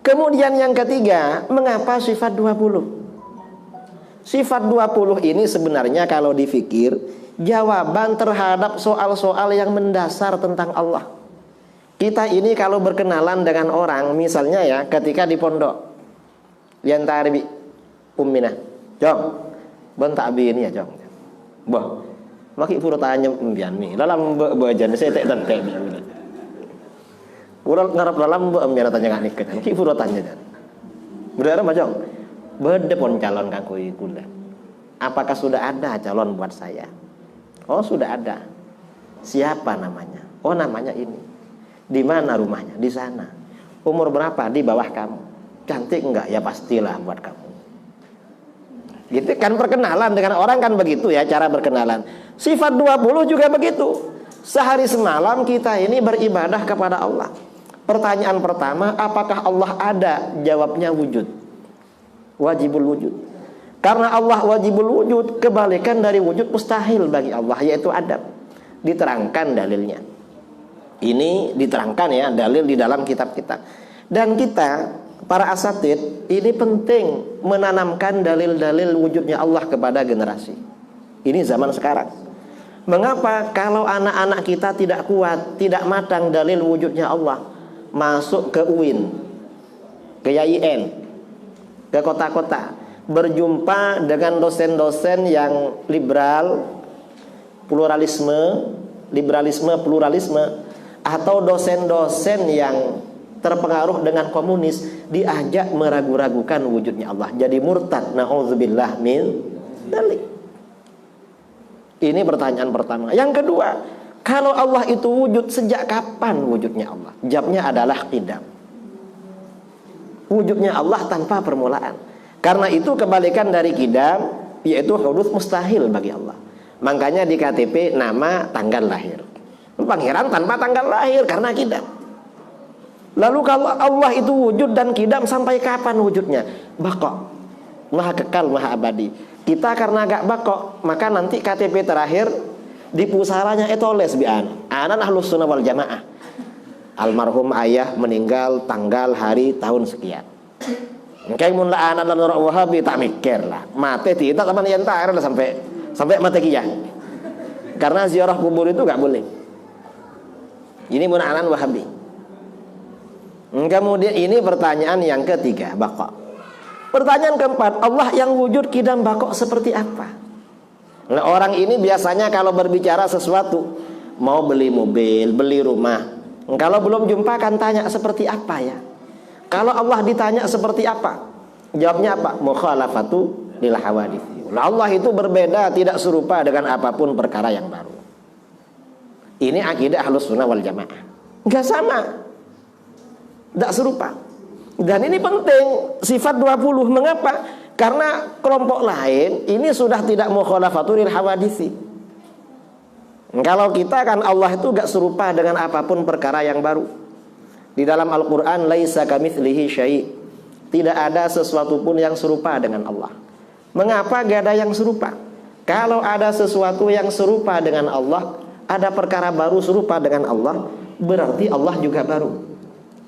kemudian yang ketiga, mengapa sifat 20? Sifat 20 ini sebenarnya kalau difikir, jawaban terhadap soal-soal yang mendasar tentang Allah. Kita ini kalau berkenalan dengan orang, misalnya ya ketika di pondok, yang tadi Ummina, jong, bentak bini ya jong, boh, maki pura tanya umbian nih, dalam bajan saya tak tentek ni, pura ngarap dalam umbian tanya nggak nikah, maki pura tanya jan, berdarah macam, berdepon calon kakui kula, apakah sudah ada calon buat saya? Oh sudah ada, siapa namanya? Oh namanya ini, di mana rumahnya? Di sana, umur berapa? Di bawah kamu, cantik enggak? Ya pastilah buat kamu. Gitu kan perkenalan dengan orang kan begitu ya cara berkenalan. Sifat 20 juga begitu. Sehari semalam kita ini beribadah kepada Allah. Pertanyaan pertama, apakah Allah ada? Jawabnya wujud. Wajibul wujud. Karena Allah wajibul wujud, kebalikan dari wujud mustahil bagi Allah, yaitu adam. Diterangkan dalilnya. Ini diterangkan ya, dalil di dalam kitab kita. Dan kita, para asatid, ini penting menanamkan dalil-dalil wujudnya Allah kepada generasi. Ini zaman sekarang. Mengapa kalau anak-anak kita tidak kuat, tidak matang dalil wujudnya Allah, masuk ke UIN, ke YIN, ke kota-kota, berjumpa dengan dosen-dosen yang liberal, liberalisme, pluralisme, atau dosen-dosen yang terpengaruh dengan komunis, diajak meragu-ragukan wujudnya Allah, jadi murtad. Na'udzubillah min dzalik. Ini pertanyaan pertama. Yang kedua, kalau Allah itu wujud, sejak kapan wujudnya Allah? Jawabnya adalah qidam. Wujudnya Allah tanpa permulaan. Karena itu kebalikan dari qidam, yaitu huduts mustahil bagi Allah. Makanya di KTP nama tanggal lahir. Pangeran tanpa tanggal lahir karena qidam. Lalu kalau Allah itu wujud dan qidam, sampai kapan wujudnya? Baqa, maha kekal, maha abadi. Kita karena gak baqa, maka nanti KTP terakhir di pusaranya etoles bi anan ahlus sunnah wal jamaah. Almarhum ayah meninggal tanggal hari tahun sekian. Engkai mun la anan lan wahabi tak mikir lah. Mate tidak teman yang tak lah sampai mate kiyah. Karena ziarah kubur itu gak boleh. Ini mun anan wahabi. Kemudian ini pertanyaan yang ketiga, baqa. Pertanyaan keempat, Allah yang wujud qidam baqa seperti apa? Nah, orang ini biasanya kalau berbicara sesuatu, mau beli mobil, beli rumah, kalau belum jumpa kan tanya seperti apa ya? Kalau Allah ditanya seperti apa? Jawabnya apa? Mukhalafatu lil hawadits. Allah itu berbeda, tidak serupa dengan apapun perkara yang baru. Ini akidah Ahlus Sunnah wal Jamaah. Enggak sama. Tidak serupa. Dan ini penting, sifat 20. Mengapa? Karena kelompok lain ini sudah tidak mukhalafatul hawadisi. Kalau kita kan Allah itu gak serupa dengan apapun perkara yang baru. Di dalam Al-Quran, laisa kamitslihi syai', tidak ada sesuatu pun yang serupa dengan Allah. Mengapa gak ada yang serupa? Kalau ada sesuatu yang serupa dengan Allah, ada perkara baru serupa dengan Allah, berarti Allah juga baru.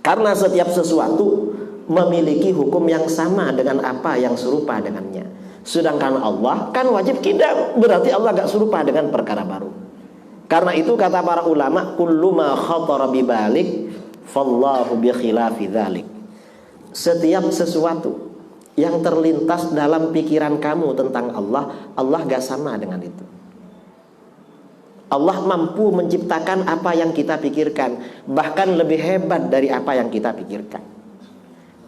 Karena setiap sesuatu memiliki hukum yang sama dengan apa yang serupa dengannya. Sedangkan Allah kan wajib qidam, berarti Allah gak serupa dengan perkara baru. Karena itu kata para ulama, kullu ma khatara bi balik fallahu bi khilafi dzalik. Setiap sesuatu yang terlintas dalam pikiran kamu tentang Allah, Allah gak sama dengan itu. Allah mampu menciptakan apa yang kita pikirkan, bahkan lebih hebat dari apa yang kita pikirkan.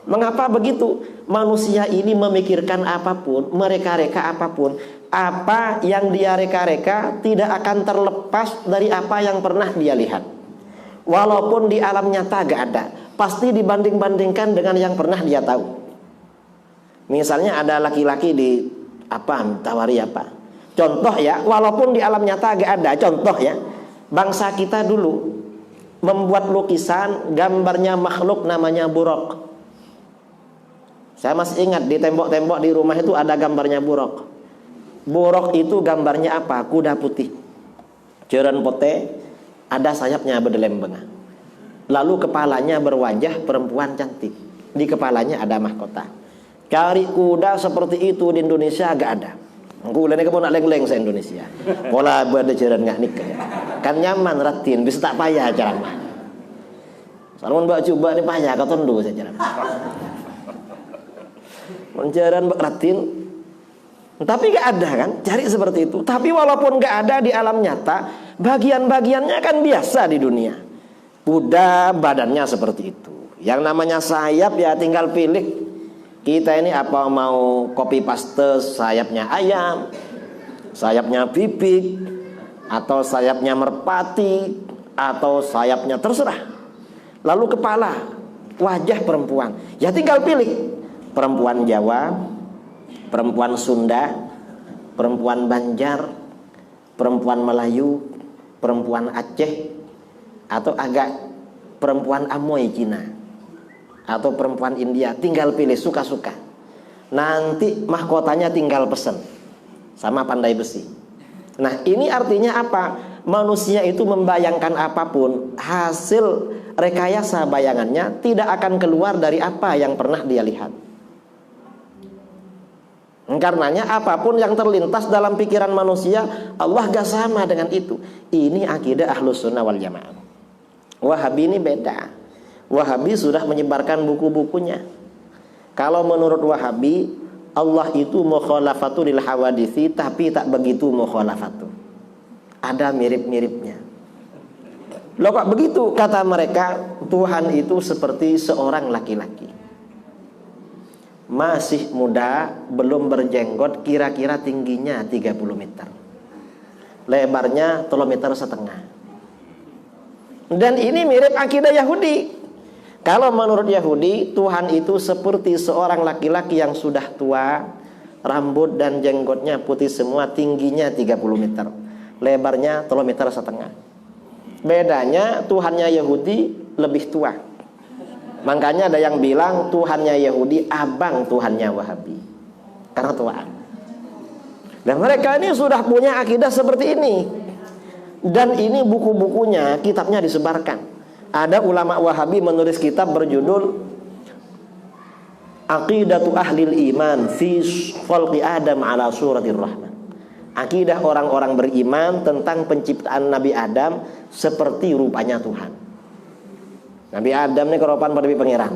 Mengapa begitu? Manusia ini memikirkan apapun, mereka-reka apapun, apa yang dia reka-reka tidak akan terlepas dari apa yang pernah dia lihat. Walaupun di alam nyata gak ada, pasti dibanding-bandingkan dengan yang pernah dia tahu. Misalnya ada laki-laki di tawari apa? Contoh ya, walaupun di alam nyata gak ada. Contoh ya, bangsa kita dulu membuat lukisan gambarnya makhluk namanya buraq. Saya masih ingat di tembok-tembok di rumah itu ada gambarnya buraq. Buraq itu gambarnya apa? Kuda putih, jeren pote, ada sayapnya berdelembeng. Lalu kepalanya berwajah perempuan cantik. Di kepalanya ada mahkota. Cari kuda seperti itu di Indonesia gak ada. Kuda ini pun nak leng-leng se Indonesia. Pola buat jeren gak nikah. Kan nyaman ratin, bisa tak payah jalan mah. Salmon mbak coba ni payah kau tondo saya jalan. Menjaran ratin. Tapi gak ada kan, cari seperti itu. Tapi walaupun gak ada di alam nyata, bagian-bagiannya kan biasa di dunia. Kuda badannya seperti itu. Yang namanya sayap ya tinggal pilih. Kita ini apa mau copy paste sayapnya ayam, sayapnya bibik, atau sayapnya merpati, atau sayapnya terserah. Lalu kepala, wajah perempuan, ya tinggal pilih. Perempuan Jawa, perempuan Sunda, perempuan Banjar, perempuan Melayu, perempuan Aceh, atau agak perempuan Amoy Cina atau perempuan India, tinggal pilih suka-suka. Nanti mahkotanya tinggal pesen sama pandai besi. Nah, ini artinya apa? Manusia itu membayangkan apapun, hasil rekayasa bayangannya tidak akan keluar dari apa yang pernah dia lihat. Karenanya apapun yang terlintas dalam pikiran manusia, Allah gak sama dengan itu. Ini akidah Ahlus Sunnah wal Jamaah. Wahabi ini beda. Wahabi sudah menyebarkan buku-bukunya. Kalau menurut Wahabi, Allah itu mukhalafatu lil hawadisi, tapi tak begitu mukhalafatu. Ada mirip-miripnya. Loh kok begitu? Kata mereka, Tuhan itu seperti seorang laki-laki, masih muda, belum berjenggot, kira-kira tingginya 30 meter, lebarnya 3,5 meter. Dan ini mirip akidah Yahudi. Kalau menurut Yahudi, Tuhan itu seperti seorang laki-laki yang sudah tua, rambut dan jenggotnya putih semua, tingginya 30 meter, lebarnya 3,5 meter. Bedanya Tuhannya Yahudi lebih tua. Makanya ada yang bilang Tuhannya Yahudi abang Tuhannya Wahabi, karena tuaan. Dan mereka ini sudah punya akidah seperti ini. Dan ini buku-bukunya, kitabnya disebarkan. Ada ulama Wahabi menulis kitab berjudul Aqidatu Ahlil Iman fi Khalqi Adam ala Suratir Rahman. Akidah orang-orang beriman tentang penciptaan Nabi Adam seperti rupanya Tuhan. Nabi Adam ini kerupan pada pangeran.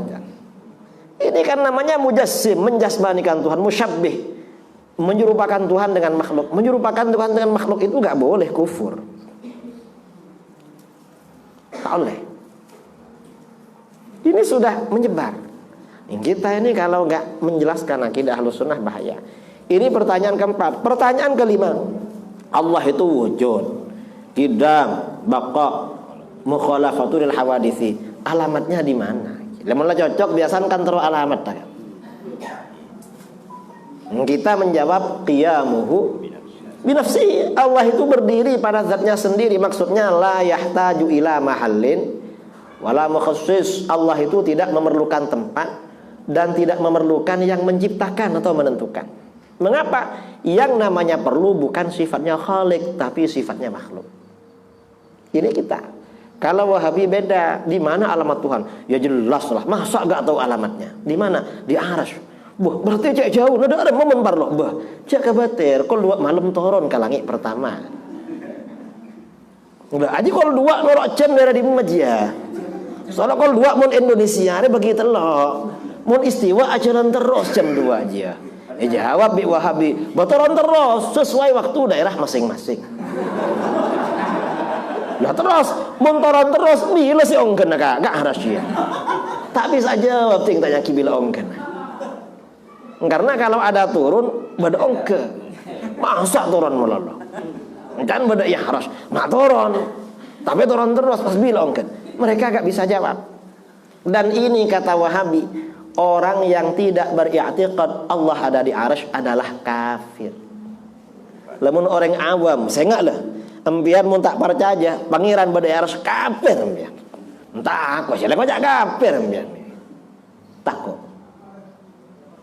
Ini kan namanya mujassim, menjasmanikan Tuhan, musyabbih, menyerupakan Tuhan dengan makhluk. Menyerupakan Tuhan dengan makhluk itu gak boleh, kufur. Tak boleh. Ini sudah menyebar. Kita ini kalau gak menjelaskan akidah Ahlus Sunnah bahaya. Ini pertanyaan keempat. Pertanyaan kelima, Allah itu wujud, qidam, baqa, mukhalafatul hawadisi. Alamatnya di mana? Lemon cocok biasan kan terus alamat tak? Kita menjawab qiyamuhu binafsi. Allah itu berdiri pada zatnya sendiri. Maksudnya la yahtaju ila mahallin wala mukhassis. Allah itu tidak memerlukan tempat dan tidak memerlukan yang menciptakan atau menentukan. Mengapa? Yang namanya perlu bukan sifatnya khalik, tapi sifatnya makhluk. Ini kita. Kalau Wahabi beda. Di mana alamat Tuhan? Ya jelas lah. Masa gak tahu alamatnya? Di mana? Di Arsy. Bah, berarti cek jauh. Ada momen parlo. Bah, cek kabater. Kol 2 malam turun ke langit pertama. Udah aja kol 2 norok jam dari Majia. Soalnya kol 2 mun Indonesia ada bagi telok. Mun istiwa ajaran terus jam 2 aja. Jawab bi Wahabi, baturan terus sesuai waktu daerah masing-masing. Nah terus, montoran terus bila si ongken gak rahasia. Tak bisa jawab ting tanya kibila ongken. Karena kalau ada turun beda ongke. Masa turun melolo. Kan beda ya harus. Mak turun. Tapi turun terus pas bila ongken. Mereka gak bisa jawab. Dan ini kata Wahabi, orang yang tidak beriktikad Allah ada di Arsy adalah kafir. Lamun orang awam, saya enggak lah. Embian mun tak percaya, pangeran pada Arsy kafir embian. Entah aku siapa kok kafir embian. Takut.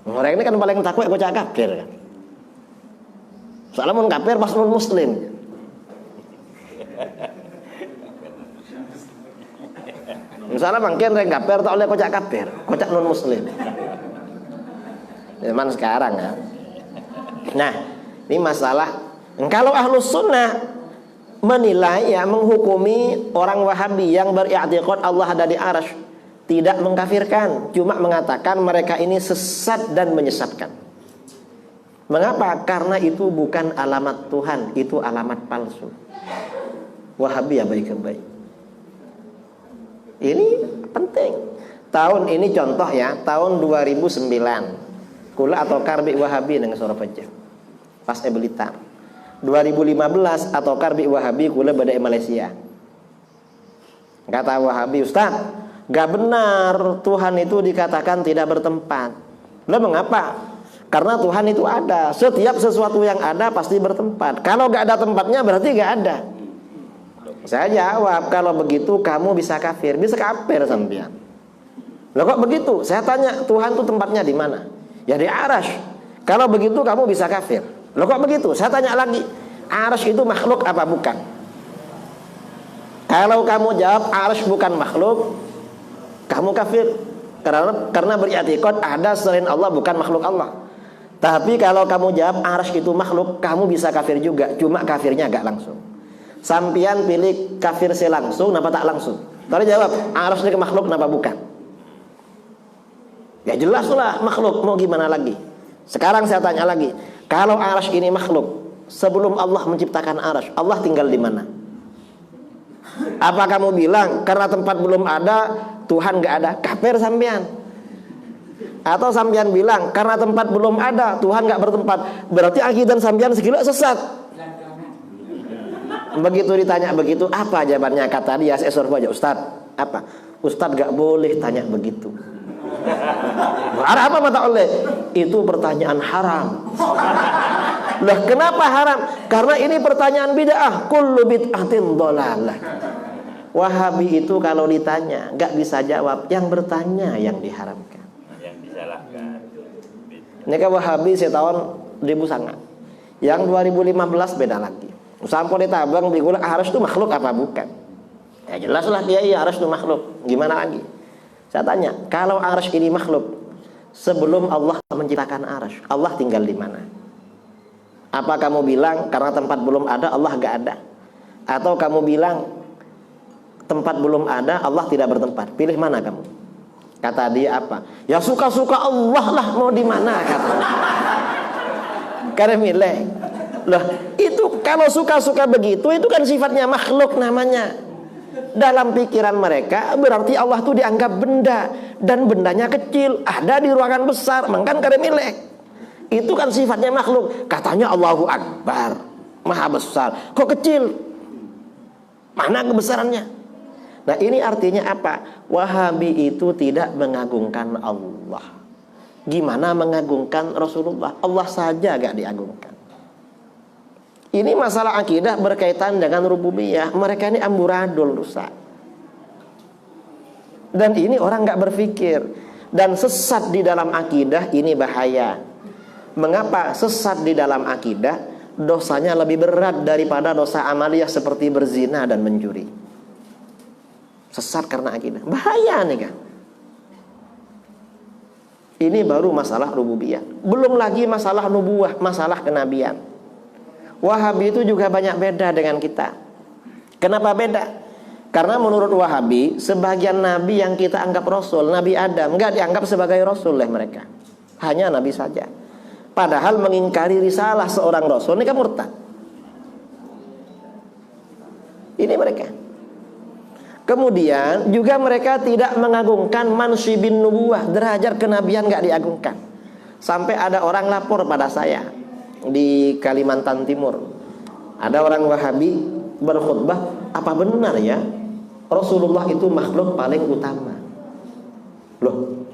Orang ini kan paling takut kok kafir kan. Soalnya mun kafir pas non muslim. Misalnya mungkin orang kafir tak oleh kocak kafir, kocak non muslim. Zaman sekarang ya. Nah, ini masalah. Kalau Ahlus Sunnah menilai ya, menghukumi orang Wahabi yang beriktikad Allah ada di Arsy, tidak mengkafirkan, cuma mengatakan mereka ini sesat dan menyesatkan. Mengapa? Karena itu bukan alamat Tuhan, itu alamat palsu. Wahabi ya baik-baik. Ini penting. Tahun ini contoh ya, tahun 2009 kula atau karbi Wahabi dengan suara pecah pas Blitar. 2015 atau karbi Wahabi kula pada Malaysia. Kata Wahabi, Ustaz, gak benar Tuhan itu dikatakan tidak bertempat. Lah mengapa? Karena Tuhan itu ada. Setiap sesuatu yang ada pasti bertempat. Kalau gak ada tempatnya berarti gak ada. Saya jawab, kalau begitu kamu bisa kafir. Bisa kafir sampean. Loh kok begitu? Saya tanya, Tuhan itu tempatnya di mana? Ya di Arsy. Kalau begitu kamu bisa kafir. Loh kok begitu? Saya tanya lagi, Arsy itu makhluk apa bukan? Kalau kamu jawab Arsy bukan makhluk, kamu kafir. Karena beri'tiqad ada selain Allah bukan makhluk Allah. Tapi kalau kamu jawab Arsy itu makhluk, kamu bisa kafir juga. Cuma kafirnya agak langsung. Sampian pilih kafir langsung, kenapa tak langsung? Kalau jawab Arsy itu makhluk, kenapa bukan? Ya jelas lah makhluk, mau gimana lagi? Sekarang saya tanya lagi, kalau Arsy ini makhluk, sebelum Allah menciptakan Arsy, Allah tinggal di mana? Apa kamu bilang karena tempat belum ada, Tuhan gak ada? Kafir sampean. Atau sampean bilang karena tempat belum ada, Tuhan gak bertempat, berarti akidah sampean segila sesat. Begitu ditanya begitu, apa jawabannya? Kata dia, saya suruh aja, Ustaz, apa? Ustaz gak boleh tanya begitu. Apa mata oleh? Itu pertanyaan haram. Lah kenapa haram? Karena ini pertanyaan bid'ah. Kullu bid'atin dhalalah. Wahabi itu kalau ditanya gak bisa jawab, yang bertanya yang diharamkan, yang disalahkan. Ini kan Wahabi setahun 2009. Yang 2015 beda lagi. Sampai ditabang digula Arsy itu makhluk apa bukan? Ya jelaslah dia iya Arsy itu makhluk. Gimana lagi? Saya tanya, kalau Arsy ini makhluk, sebelum Allah menciptakan Arsy, Allah tinggal di mana? Apa kamu bilang karena tempat belum ada, Allah gak ada? Atau kamu bilang tempat belum ada, Allah tidak bertempat? Pilih mana kamu? Kata dia apa? Ya suka-suka Allah lah, mau di mana katanya. Karena milih. Loh, itu kalau suka-suka begitu, itu kan sifatnya makhluk namanya. Dalam pikiran mereka berarti Allah itu dianggap benda, dan bendanya kecil, ada di ruangan besar, mangkan karena milih. Itu kan sifatnya makhluk. Katanya Allahu Akbar, Maha besar, kok kecil? Mana kebesarannya? Nah ini artinya apa? Wahabi itu tidak mengagungkan Allah. Gimana mengagungkan Rasulullah? Allah saja gak diagungkan. Ini masalah akidah berkaitan dengan rububiyah. Mereka ini amburadul rusak. Dan ini orang gak berpikir. Dan sesat di dalam akidah ini bahaya. Mengapa sesat di dalam akidah? Dosanya lebih berat daripada dosa amaliyah seperti berzina dan mencuri. Sesat karena akidah, bahaya nih kan. Ini baru masalah rububiyah. Belum lagi masalah nubuwah, masalah kenabian. Wahabi itu juga banyak beda dengan kita. Kenapa beda? Karena menurut Wahabi, sebagian nabi yang kita anggap rasul, Nabi Adam, nggak dianggap sebagai rasul oleh mereka. Hanya nabi saja. Padahal mengingkari risalah seorang rasul ini kan murtad. Ini mereka. Kemudian juga mereka tidak mengagungkan mansibin nubuwah, derajat kenabian nggak diagungkan. Sampai ada orang lapor pada saya di Kalimantan Timur. Ada orang Wahabi berkhutbah, apa benar ya Rasulullah itu makhluk paling utama? Loh,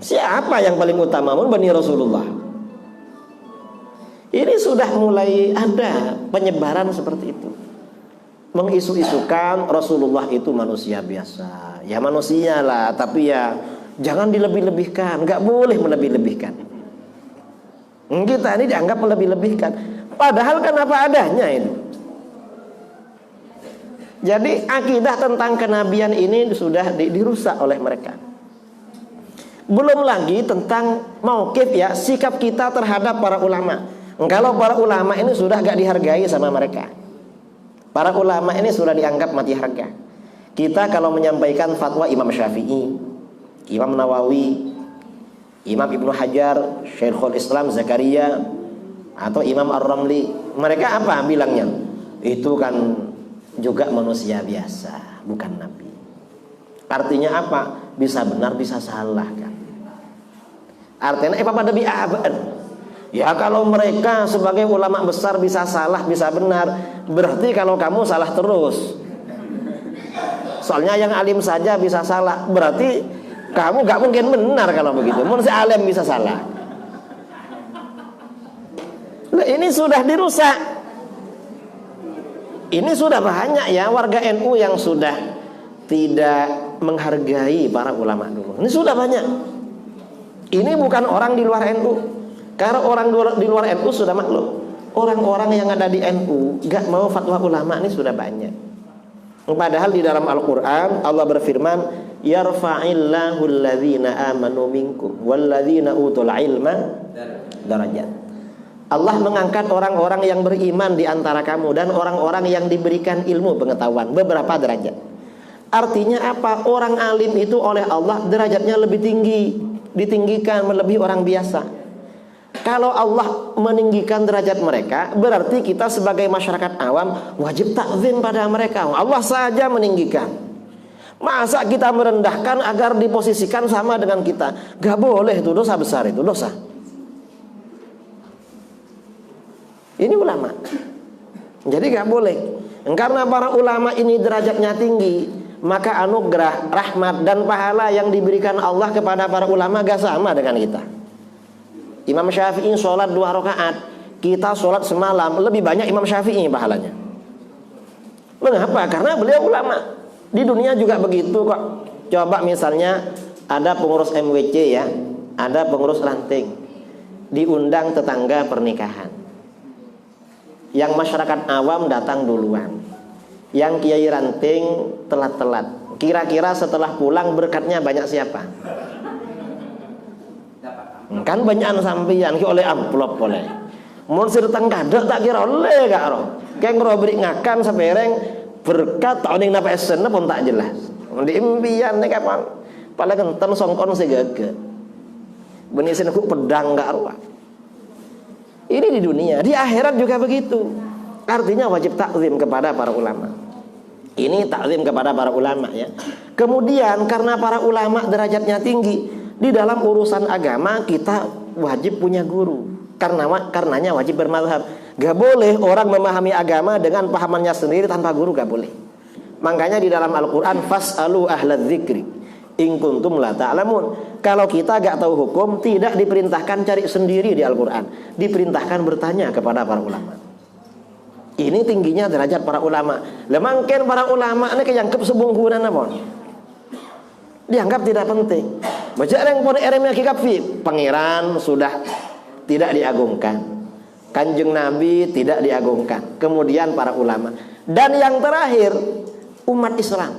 siapa yang paling utama? Bani Rasulullah. Ini sudah mulai ada penyebaran seperti itu, mengisu-isukan Rasulullah itu manusia biasa. Ya manusia lah, tapi ya jangan dilebih-lebihkan. Nggak boleh melebih-lebihkan. Kita ini dianggap melebih-lebihkan, padahal kan apa adanya itu. Jadi akidah tentang kenabian ini sudah dirusak oleh mereka. Belum lagi tentang mauqif ya, sikap kita terhadap para ulama. Kalau para ulama ini sudah gak dihargai sama mereka. Para ulama ini sudah dianggap mati harga. Kita kalau menyampaikan fatwa Imam Syafi'i, Imam Nawawi, Imam Ibnu Hajar, Syekhul Islam Zakaria, atau Imam Ar-Ramli, mereka apa bilangnya? Itu kan juga manusia biasa, bukan nabi. Artinya apa? Bisa benar, bisa salah kan. Artinya apa pada bi'aban? Ya kalau mereka sebagai ulama besar bisa salah, bisa benar, berarti kalau kamu salah terus. Soalnya yang alim saja bisa salah, berarti kamu gak mungkin benar kalau begitu. Manusia alim bisa salah. Nah, ini sudah dirusak. Ini sudah banyak ya warga NU yang sudah tidak menghargai para ulama dulu. Ini sudah banyak. Ini bukan orang di luar NU. Karena orang di luar NU sudah maklum. Orang-orang yang ada di NU gak mau fatwa ulama ini sudah banyak. Padahal di dalam Al-Quran Allah berfirman, yarfa'illahu alladhina amanu minkum walladhina utul ilma darajat. Allah mengangkat orang-orang yang beriman di antara kamu dan orang-orang yang diberikan ilmu pengetahuan beberapa derajat. Artinya apa? Orang alim itu oleh Allah derajatnya lebih tinggi, ditinggikan melebihi orang biasa. Kalau Allah meninggikan derajat mereka, berarti kita sebagai masyarakat awam wajib takzim pada mereka. Allah saja meninggikan. Masa kita merendahkan agar diposisikan sama dengan kita? Gak boleh, itu dosa besar, itu dosa. Ini ulama. Jadi gak boleh. Karena para ulama ini derajatnya tinggi, maka anugerah, rahmat dan pahala yang diberikan Allah kepada para ulama gak sama dengan kita. Imam Syafi'i sholat 2 rakaat, kita sholat semalam, lebih banyak Imam Syafi'i pahalanya. Mengapa? Karena beliau ulama. Di dunia juga begitu kok. Coba misalnya ada pengurus MWC ya, ada pengurus ranting, diundang tetangga pernikahan. Yang masyarakat awam datang duluan, yang kiai ranting telat-telat. Kira-kira setelah pulang berkatnya banyak siapa? Kan banyak sampeyan ki oleh amplop oleh. Mun sir tengkadek tak kira oleh gak ro. Kayak ngrobrik ngakan sapereng berkat tak ning napa esen pun tak jelas. Di impian nek kapan pala genten songkon segege. Benisin ku pedang gak ro. Ini di dunia, di akhirat juga begitu. Artinya wajib takzim kepada para ulama. Ini takzim kepada para ulama ya. Kemudian karena para ulama derajatnya tinggi, di dalam urusan agama kita wajib punya guru. Karenanya wajib bermadzhab. Gak boleh orang memahami agama dengan pahamannya sendiri tanpa guru, gak boleh. Makanya di dalam Al-Quran, fas'alu ahlad dzikri in kuntum la ta'lamun. Kalau kita gak tahu hukum, tidak diperintahkan cari sendiri di Al-Quran, diperintahkan bertanya kepada para ulama. Ini tingginya derajat para ulama. Lemangken para ulama ini kejangkep sebungkunan apa? Dianggap tidak penting. Baca yang pun eremnya kikafi, pangeran sudah tidak diagungkan, Kanjeng Nabi tidak diagungkan, kemudian para ulama. Dan yang terakhir, umat Islam.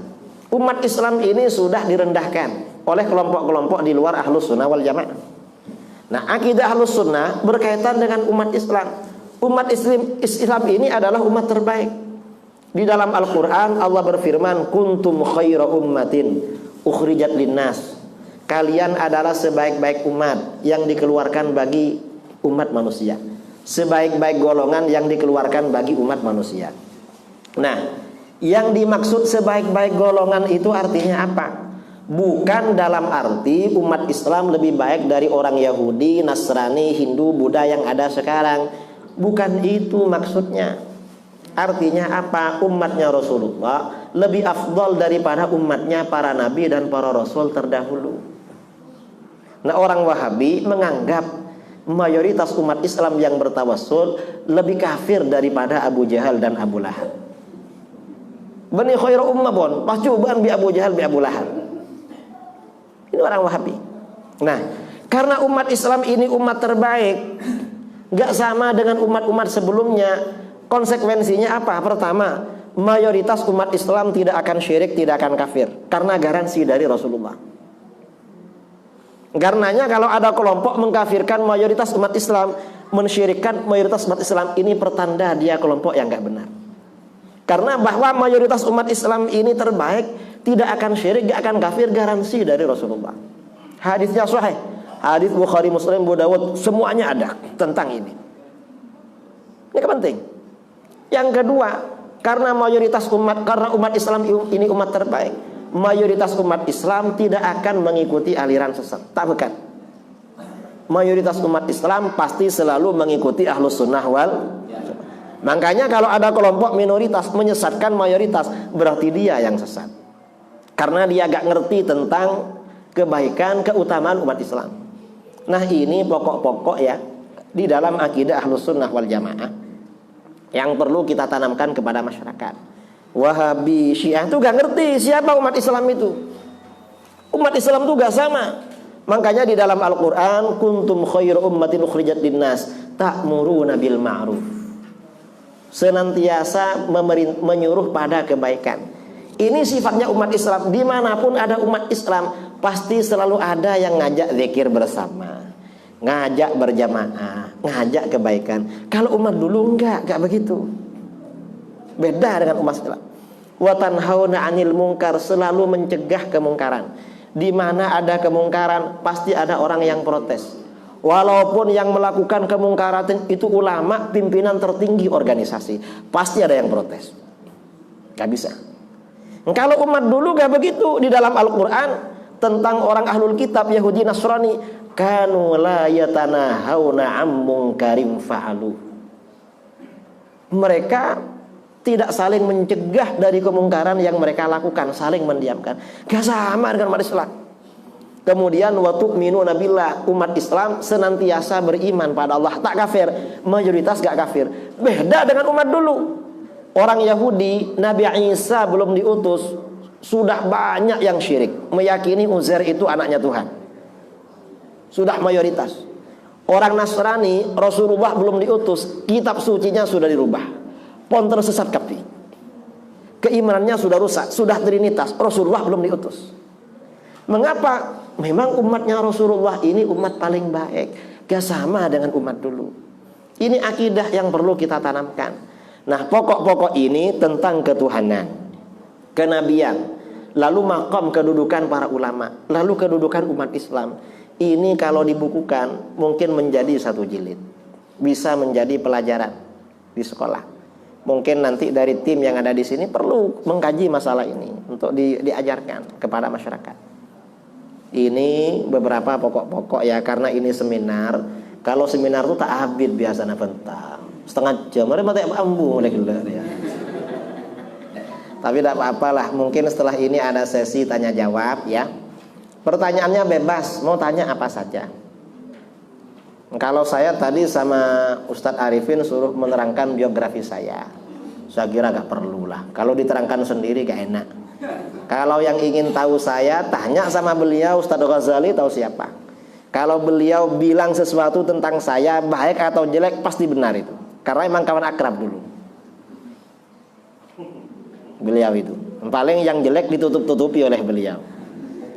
Umat Islam ini sudah direndahkan oleh kelompok-kelompok di luar Ahlus Sunnah wal Jamaah. Nah, akidah Ahlus Sunnah berkaitan dengan umat Islam. Umat Islam ini adalah umat terbaik. Di dalam Al-Quran Allah berfirman, kuntum khaira ummatin ukhrijat linnas. Kalian adalah sebaik-baik umat yang dikeluarkan bagi umat manusia. Sebaik-baik golongan yang dikeluarkan bagi umat manusia. Nah, yang dimaksud sebaik-baik golongan itu artinya apa? Bukan dalam arti umat Islam lebih baik dari orang Yahudi, Nasrani, Hindu, Buddha yang ada sekarang. Bukan itu maksudnya. Artinya apa? Umatnya Rasulullah lebih afdal daripada umatnya para nabi dan para rasul terdahulu. Nah, orang Wahabi menganggap mayoritas umat Islam yang bertawassul lebih kafir daripada Abu Jahal dan Abu Lahab. Bani khairu ummah bon, pas cobaan bi Abu Jahal bi Abu Lahab. Ini orang Wahabi. Nah, karena umat Islam ini umat terbaik, gak sama dengan umat-umat sebelumnya. Konsekuensinya apa? Pertama, mayoritas umat Islam tidak akan syirik, tidak akan kafir, karena garansi dari Rasulullah. Karenanya kalau ada kelompok mengkafirkan mayoritas umat Islam, mensyirikkan mayoritas umat Islam, ini pertanda dia kelompok yang gak benar. Karena bahwa mayoritas umat Islam ini terbaik, tidak akan syirik, tidak akan kafir, garansi dari Rasulullah. Hadisnya sahih, hadis Bukhari, Muslim, Abu Dawud, semuanya ada tentang ini. Ini penting. Yang kedua, karena umat Islam ini umat terbaik, mayoritas umat Islam tidak akan mengikuti aliran sesat. Tak, bukan. Mayoritas umat Islam pasti selalu mengikuti Ahlus Sunnah wal. Makanya kalau ada kelompok minoritas menyesatkan mayoritas, berarti dia yang sesat. Karena dia gak ngerti tentang kebaikan, keutamaan umat Islam. Nah, ini pokok-pokok ya di dalam akidah Ahlus Sunnah wal Jamaah. yang perlu kita tanamkan kepada masyarakat. Wahabi, Syiah itu gak ngerti siapa umat Islam itu. Umat Islam itu gak sama. Makanya di dalam Al-Quran, kuntum khairu ummatin ukhrijat linnas ta'muruna bil ma'ruf. Senantiasa menyuruh pada kebaikan. Ini sifatnya umat Islam. Dimanapun ada umat Islam, pasti selalu ada yang ngajak zikir bersama, ngajak berjamaah, ngajak kebaikan. Kalau umat dulu enggak begitu. Beda dengan umat Islam. Wa tanhauna 'anil munkar, selalu mencegah kemungkaran. Di mana ada kemungkaran, pasti ada orang yang protes. Walaupun yang melakukan kemungkaran itu ulama, pimpinan tertinggi organisasi, pasti ada yang protes. Gak bisa. Kalau umat dulu gak begitu. Di dalam Al-Quran tentang orang ahlul kitab Yahudi Nasrani, kanu la yatanahawna 'an munkarin fa'alu. Mereka tidak saling mencegah dari kemungkaran yang mereka lakukan, saling mendiamkan. Gak sama dengan umat Islam. Kemudian wa tu'minuna billah, umat Islam senantiasa beriman pada Allah, tak kafir, mayoritas gak kafir. Beda dengan umat dulu. Orang Yahudi, Nabi Isa belum diutus, sudah banyak yang syirik, meyakini Uzair itu anaknya Tuhan. Sudah mayoritas. Orang Nasrani, Rasulullah belum diutus, kitab sucinya sudah dirubah, pon tersesat kapi, keimanannya sudah rusak, sudah trinitas, Rasulullah belum diutus. Mengapa? Memang umatnya Rasulullah ini umat paling baik, gak sama dengan umat dulu. Ini akidah yang perlu kita tanamkan. Nah, pokok-pokok ini tentang ketuhanan, kenabian, lalu maqam kedudukan para ulama, lalu kedudukan umat Islam. Ini kalau dibukukan mungkin menjadi satu jilid, bisa menjadi pelajaran di sekolah. Mungkin nanti dari tim yang ada di sini perlu mengkaji masalah ini untuk diajarkan kepada masyarakat. Ini beberapa pokok-pokok ya, karena ini seminar. Kalau seminar itu tak habis biasanya bentar, setengah jam, ada mati ambu ya. Tapi tidak apa-apalah, mungkin setelah ini ada sesi tanya jawab ya. Pertanyaannya bebas, mau tanya apa saja. Kalau saya tadi sama Ustadz Arifin suruh menerangkan biografi saya kira gak perlu lah. Kalau diterangkan sendiri gak enak. Kalau yang ingin tahu saya, tanya sama beliau. Ustadz Ghazali tahu siapa. Kalau beliau bilang sesuatu tentang saya, baik atau jelek, pasti benar itu. Karena emang kawan akrab dulu beliau itu. Paling yang jelek ditutup-tutupi oleh beliau,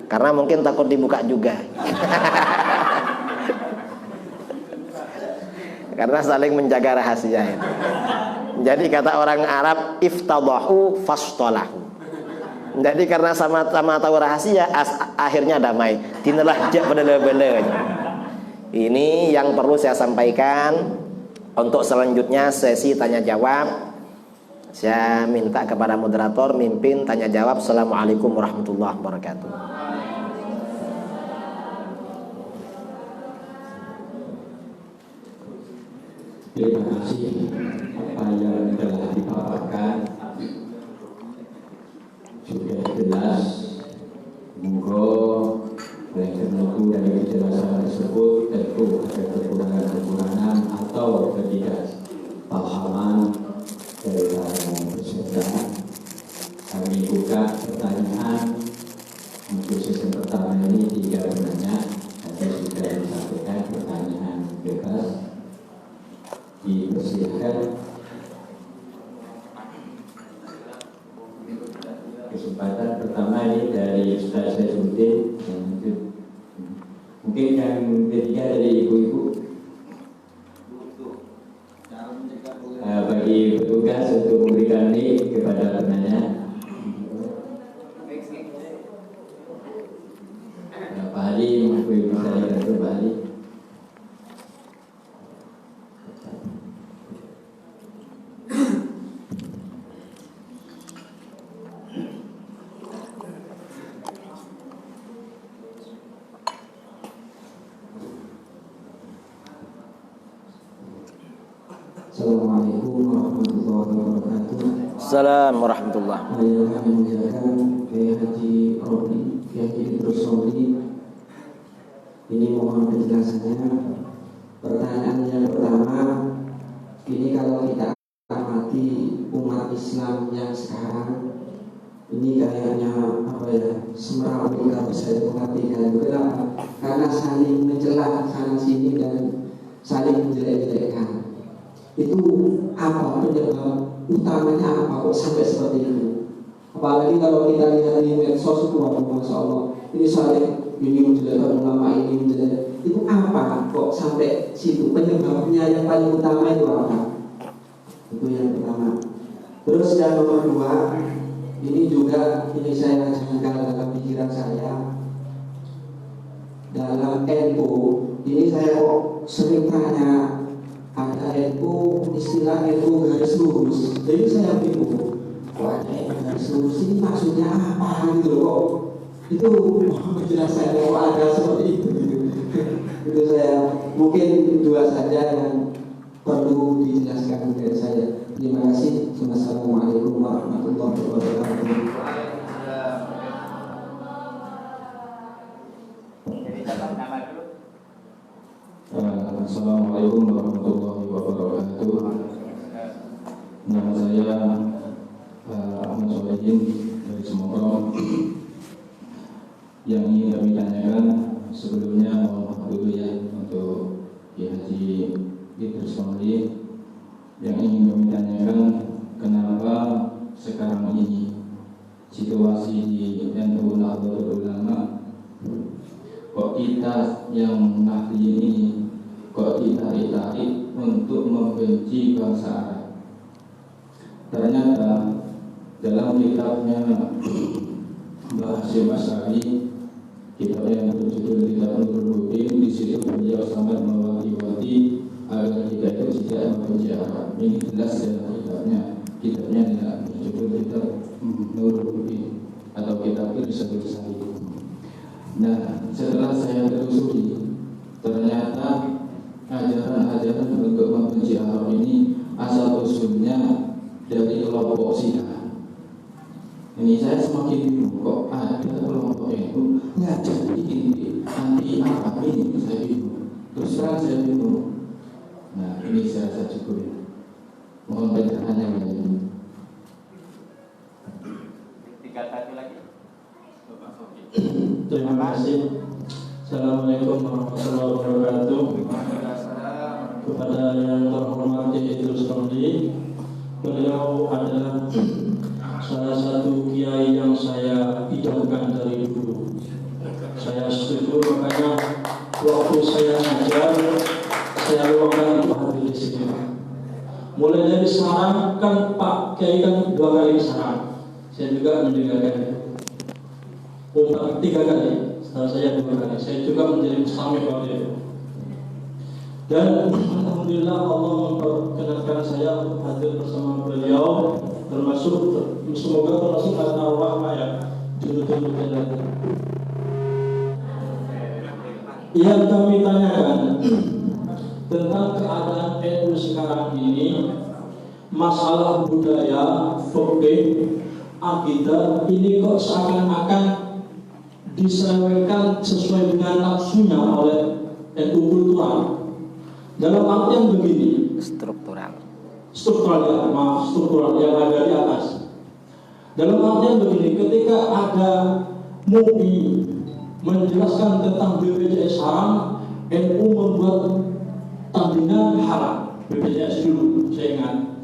karena mungkin takut dibuka juga. Karena saling menjaga rahasia itu. Jadi kata orang Arab, iftadahu fastolahu. Jadi karena sama-sama tahu rahasia, akhirnya damai. Tinalah jak bele-bele. Ini yang perlu saya sampaikan. Untuk selanjutnya sesi tanya jawab, saya minta kepada moderator mimpin tanya jawab. Assalamualaikum warahmatullahi wabarakatuh. Terima kasih apa yang telah dipaparkan sudah jelas. Moga oleh karena itu dari penjelasan tersebut tentu ada kekurangan-kekurangan atau ketidakpahaman dari para peserta. Kami buka pertanyaan untuk sesi pertama ini 3 penanya. Ada sudah disampaikan pertanyaan bebas. Dipersilakan. Kesempatan pertama ini dari Ustaz Saifuddin. Mungkin yang ketiga dari ibu-ibu. Bagi petugas untuk memberikan mic kepada penanya. Pak Ali, ibu saya dari Pak Ali. Assalamualaikum warahmatullahi wabarakatuh. Assalamualaikum warahmatullahi. Yang kami muliakan Kiai Haji Roni, Kiai Idrus Roni. Ini mohon penjelasannya. Pertanyaan yang pertama, ini kalau kita Islam yang sekarang ini kayaknya semerawut kita bisa diperhatikan. Kenapa? Karena saling mencela sana sini dan saling menjelek-jelekkan. Itu apa penyebab utamanya apa kok sampai seperti itu? Apalagi kalau kita lihat di medsos itu, masya Allah, ini saling ini menjelekkan ulama, ini menjelek. Itu apa kok sampai situ? Penyebabnya yang paling utama itu apa? Itu yang pertama. Terus yang nomor dua, ini juga ini saya janggal dalam pikiran saya. Dalam NU ini saya kok sering tanya, ada NU, istilah NU garis lurus. Jadi saya bingung, kok ada NU garis lurus ini maksudnya apa gitu loh? Itu penjelasan kok ada seperti itu gitu. Itu saya mungkin dua saja yang perlu dijelaskan dari saya. Terima kasih. Wassalamualaikum warahmatullahi wabarakatuh. Assalamualaikum warahmatullahi wabarakatuh. Nama saya Ahmad Solehin dari Semoga. Yang ingin kami tanyakan sebelumnya, mohon maaf dulu ya untuk Haji Idrus Family. Yang ingin kami tanyakan, kenapa sekarang ini situasi di NU Nahdlatul Ulama kok kita yang Nahdi ini kok ditarik-tarik untuk membenci bangsa Arab? Ternyata dalam kitabnya Mbah Hasyim Asy'ari, kitab yang berjudul Kitab Nurul Huda, di situ beliau sangat mewanti-wanti agar kita itu tidak membenci Arab. Ini jelas dalam kitabnya tidak berjudul Kitab Nurul Huda atau Kitab Irsyadus Salik. Nah, setelah saya telusuri, ternyata ajaran-ajaran untuk membenci Arab ini asal usulnya dari kelompok Syiah. Ini saya semakin bingung, kok ada kelompok itu ngajak inti anti Arab ini, saya bingung. Terus terang saya bingung. Nah, ini saya rasa cukup. Mohon pencerahannya ini. Tiga satu lagi. Terima kasih. Assalamualaikum warahmatullahi wabarakatuh. Kepada yang terhormat Idrus Family, beliau adalah salah satu kiai yang saya idamkan dari dulu. Saya setuju, makanya waktu saya ngajar, saya luangkan untuk hadir di sini. Mulai dari sarang kan Pak Kiai kan 2 kali sarang, saya juga mendengarkan itu. Umar 3 kali, setelah saya 2 kali. Saya juga menjadi mustamik waktu itu. Dan alhamdulillah Allah memperkenankan saya untuk hadir bersama beliau, semoga termasuk arwah ya dulu-dulu kita. Yang kami tanyakan tentang keadaan NU sekarang ini, masalah budaya, fikih, akidah ini kok seakan-akan diselewengkan sesuai dengan nafsunya oleh NU kultural. Dalam artian begini, struktural yang ada di atas. Dalam artian begini, ketika ada MUI menjelaskan tentang BPJS haram, NU membuat tandingan haram BPJS dulu, saya ingat.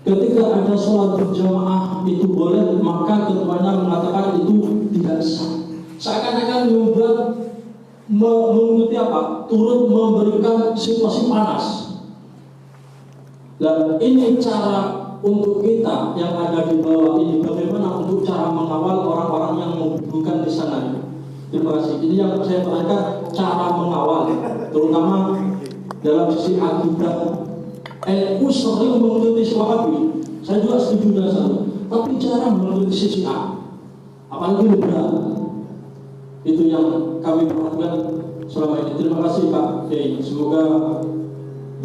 Ketika ada sholat berjamaah itu boleh, maka ketuanya mengatakan itu tidak sah. Seakan-akan membuat mengikuti apa? Turut memberikan situasi panas. Dan ini cara untuk kita yang ada di bawah ini, bagaimana untuk cara mengawal orang-orang yang membutuhkan di sana. Terima kasih. Ini yang saya perhatikan, cara mengawal, terutama dalam sisi akidah. NU sering mengkritisi Wahabi, saya juga setuju dengan satu, tapi jarang mengkritisi Syiah, apalagi liberal. Itu yang kami perhatikan selama ini. Terima kasih Pak Kiai. Semoga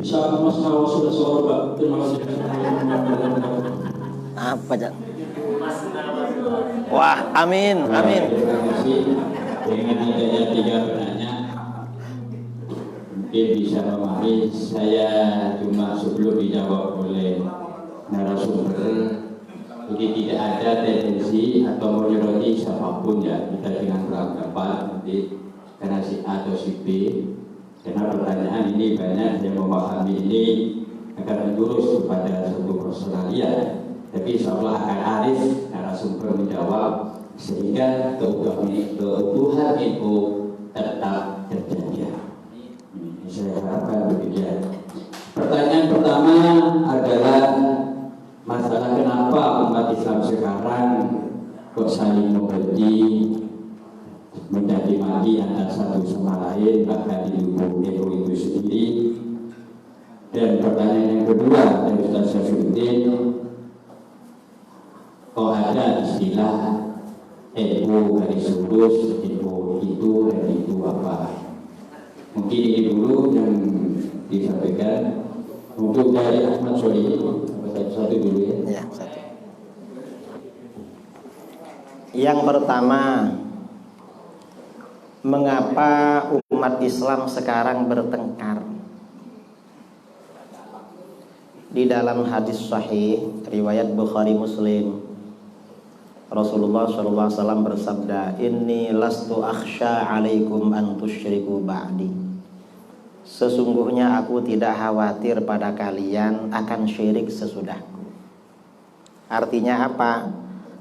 bisa Mas Nawas sudah suara Pak. Terima kasih. Apa Cak? Wah, amin, amin. Terima kasih. Dengan adanya 3 pertanyaan, mungkin bisa memahami. Saya cuma sebelum dijawab oleh narasumber, Jadi tidak ada tendensi atau menyoroti siapapun ya kita dengan beranggapan nanti karena si A atau si B. Karena pertanyaan ini banyak yang memahami ini akan menjurus kepada satu personalia. Tapi insya Allah akan arif narasumber menjawab sehingga keutuhan itu tetap terjaga. Ini saya harapkan demikian. Pertanyaan pertama adalah masalah kenapa umat Islam sekarang kok saling membenci, menjadi maki antara satu sama lain, bahkan didukung ego itu sendiri. Dan pertanyaan yang kedua dari Ustaz Syafruddin, kok ada istilah ego garis lurus, ego itu dan itu apa? Mungkin ini dulu yang disampaikan. Untuk dari Ahmad Soli, satu dulu ya. Ya, satu. Yang pertama, mengapa umat Islam sekarang bertengkar? Di dalam hadis sahih riwayat Bukhari Muslim, Rasulullah SAW bersabda, "Inni lastu akhsha alaikum an tusyriku ba'di." Sesungguhnya aku tidak khawatir pada kalian akan syirik sesudahku. Artinya apa?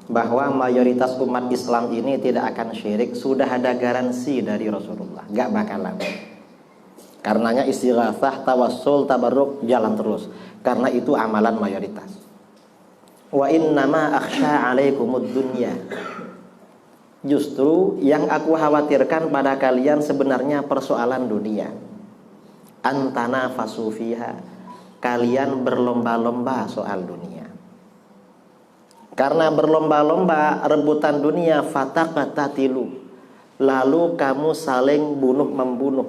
Bahwa mayoritas umat Islam ini tidak akan syirik. Sudah ada garansi dari Rasulullah, gak bakalan. Karenanya istighatsah, tawassul, tabarruk jalan terus. Karena itu amalan mayoritas. Wa innama akhsha alaikumud dunya. Justru yang aku khawatirkan pada kalian sebenarnya persoalan dunia. Antana fasufiha, kalian berlomba-lomba soal dunia. Karena berlomba-lomba rebutan dunia, fataqatatilu, lalu kamu saling bunuh-membunuh.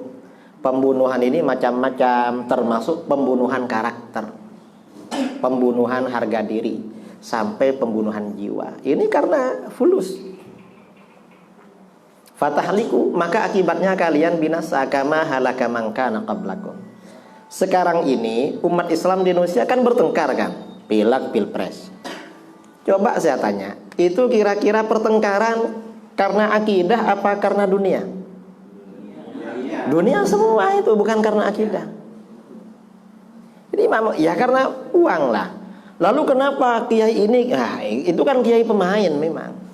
Pembunuhan ini macam-macam, termasuk pembunuhan karakter, pembunuhan harga diri, sampai pembunuhan jiwa. Ini karena fulus. Fatahliku, maka akibatnya kalian binasa kama halaka man kana qablakum. Sekarang ini umat Islam di Indonesia kan bertengkar kan, pilek pilpres. Coba saya tanya, itu kira-kira pertengkaran karena akidah apa karena dunia? Dunia semua itu, bukan karena akidah. Jadi ya karena uang lah. Lalu kenapa kiai ini? Nah, itu kan kiai pemain memang.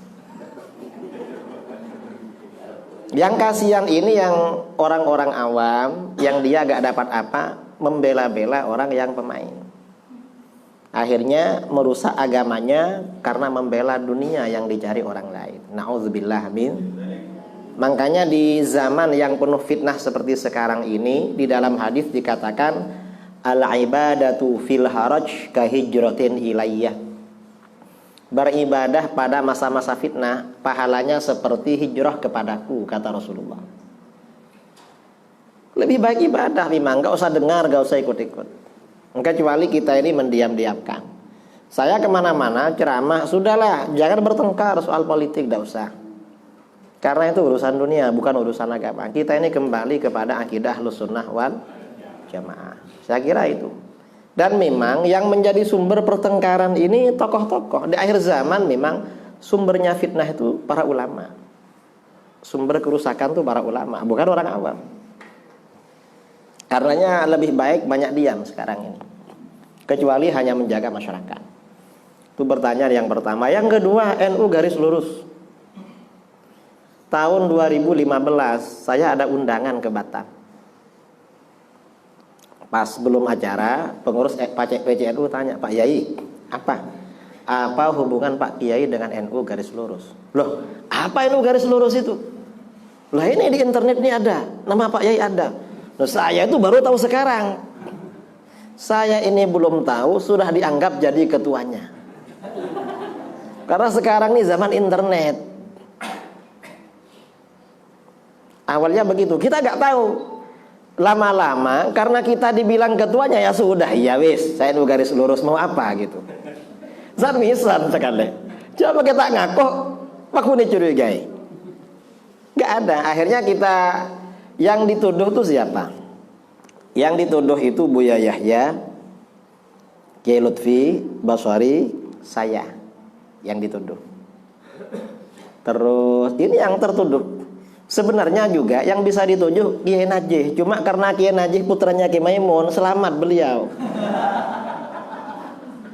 Yang kasihan ini yang orang-orang awam, yang dia gak dapat apa, membela-bela orang yang pemain. Akhirnya merusak agamanya karena membela dunia yang dicari orang lain. Na'udzubillah min. Makanya di zaman yang penuh fitnah seperti sekarang ini, di dalam hadis dikatakan al-ibadatu fil haraj kahijratin ilayyah. Beribadah pada masa-masa fitnah pahalanya seperti hijrah kepadaku, kata Rasulullah. Lebih baik ibadah memang, gak usah dengar, gak usah ikut-ikut. Kecuali kita ini mendiam-diamkan. Saya kemana-mana ceramah, sudahlah, jangan bertengkar soal politik, gak usah. Karena itu urusan dunia, bukan urusan agama. Kita ini kembali kepada akidah Ahlussunnah wal Jamaah. Saya kira itu. Dan memang yang menjadi sumber pertengkaran ini tokoh-tokoh. Di akhir zaman memang sumbernya fitnah itu para ulama. Sumber kerusakan itu para ulama, bukan orang awam. Karenanya lebih baik banyak diam sekarang ini. Kecuali hanya menjaga masyarakat. Itu pertanyaan yang pertama. Yang kedua, NU garis lurus. Tahun 2015 saya ada undangan ke Batam. Pas belum acara, pengurus PCNU tanya, Pak Yai, apa hubungan Pak Kiai dengan NU garis lurus? Loh, apa NU garis lurus itu? Lah ini di internet ini ada, nama Pak Yai ada. Loh, saya itu baru tahu sekarang. Saya ini belum tahu, sudah dianggap jadi ketuanya. Karena sekarang ini zaman internet. Awalnya begitu, kita nggak tahu. Lama-lama karena kita dibilang ketuanya, ya sudah, ya wis, saya nu garis lurus mau apa gitu. Zamisan sekali. Coba kita ngaku, Pak Huni curigai. Gak ada. Akhirnya kita, yang dituduh tuh siapa? Yang dituduh itu Buya Yahya, Kiai Lutfi Baswari, saya. yang dituduh. Terus ini yang tertuduh. Sebenarnya juga yang bisa dituduh Kiai Najih, cuma karena Kiai Najih putranya Ki Maimun, selamat beliau.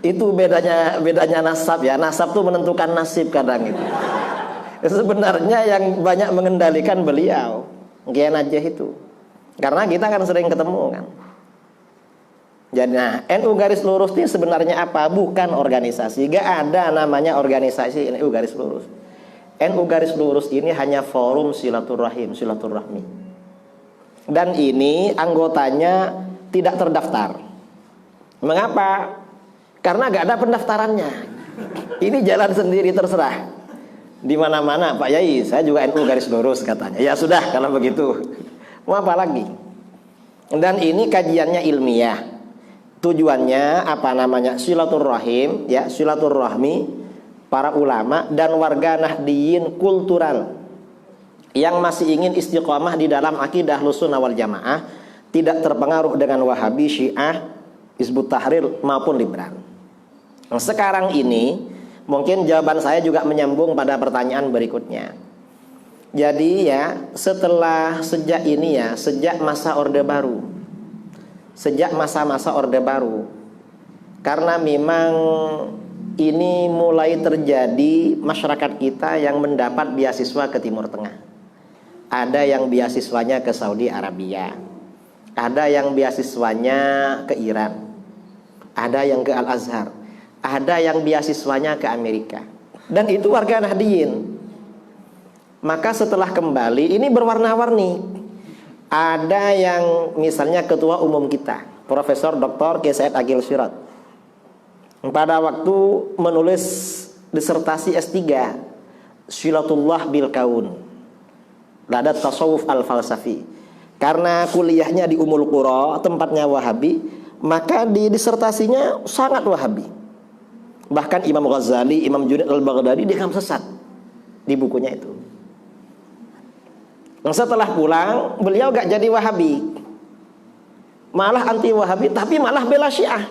Itu bedanya nasab ya. Nasab tuh menentukan nasib kadang itu. Sebenarnya yang banyak mengendalikan beliau Kiai Najih itu. Karena kita kan sering ketemu kan. Jadi nah, NU garis lurus ini sebenarnya apa? Bukan organisasi. Gak ada namanya organisasi NU garis lurus. NU garis lurus ini hanya forum silaturahim, silaturahmi. Dan ini anggotanya tidak terdaftar. Mengapa? Karena gak ada pendaftarannya. Ini jalan sendiri terserah. Di mana-mana Pak Yai, saya juga NU garis lurus katanya. Ya sudah, kalau begitu. Mau apa lagi? Dan ini kajiannya ilmiah. Tujuannya apa namanya? Silaturahim, ya, silaturahmi para ulama dan warga Nahdliyin kultural yang masih ingin istiqomah di dalam akidah Ahlussunnah wal Jamaah, tidak terpengaruh dengan Wahabi, Syiah, Hizbut Tahrir maupun liberal. Nah, sekarang ini mungkin jawaban saya juga menyambung pada pertanyaan berikutnya. Jadi ya, sejak ini ya, sejak masa Orde Baru, sejak masa-masa Orde Baru, karena memang ini mulai terjadi masyarakat kita yang mendapat beasiswa ke Timur Tengah. Ada yang beasiswanya ke Saudi Arabia, ada yang beasiswanya ke Iran, ada yang ke Al-Azhar, ada yang beasiswanya ke Amerika. Dan itu warga Nahdliyin. Maka setelah kembali ini berwarna-warni. Ada yang misalnya ketua umum kita, Profesor Dr. Kiai Said Agil Sirot, pada waktu menulis disertasi S3 Silatullah bil Kaun, Ladat Tasawuf Al-Falsafi. Karena kuliahnya di Ummul Qura, tempatnya Wahabi, maka di disertasinya sangat Wahabi. Bahkan Imam Ghazali, Imam Junaid Al-Baghdadi dianggap sesat di bukunya itu. Nah, setelah pulang, beliau gak jadi Wahabi, malah anti Wahabi, tapi malah bela Syiah.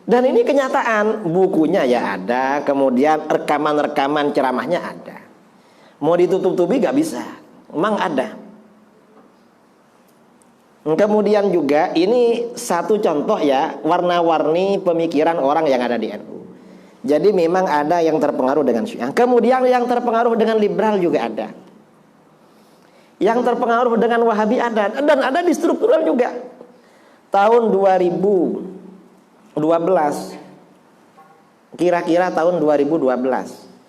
Dan ini kenyataan. Bukunya ya ada, kemudian rekaman-rekaman ceramahnya ada. Mau ditutup-tutupi gak bisa, memang ada. Kemudian juga ini satu contoh ya, warna-warni pemikiran orang yang ada di NU. Jadi memang ada yang terpengaruh dengan Syiah. Kemudian yang terpengaruh dengan liberal juga ada. Yang terpengaruh dengan Wahabi ada. Dan ada di struktural juga. Tahun 2012, kira-kira tahun 2012,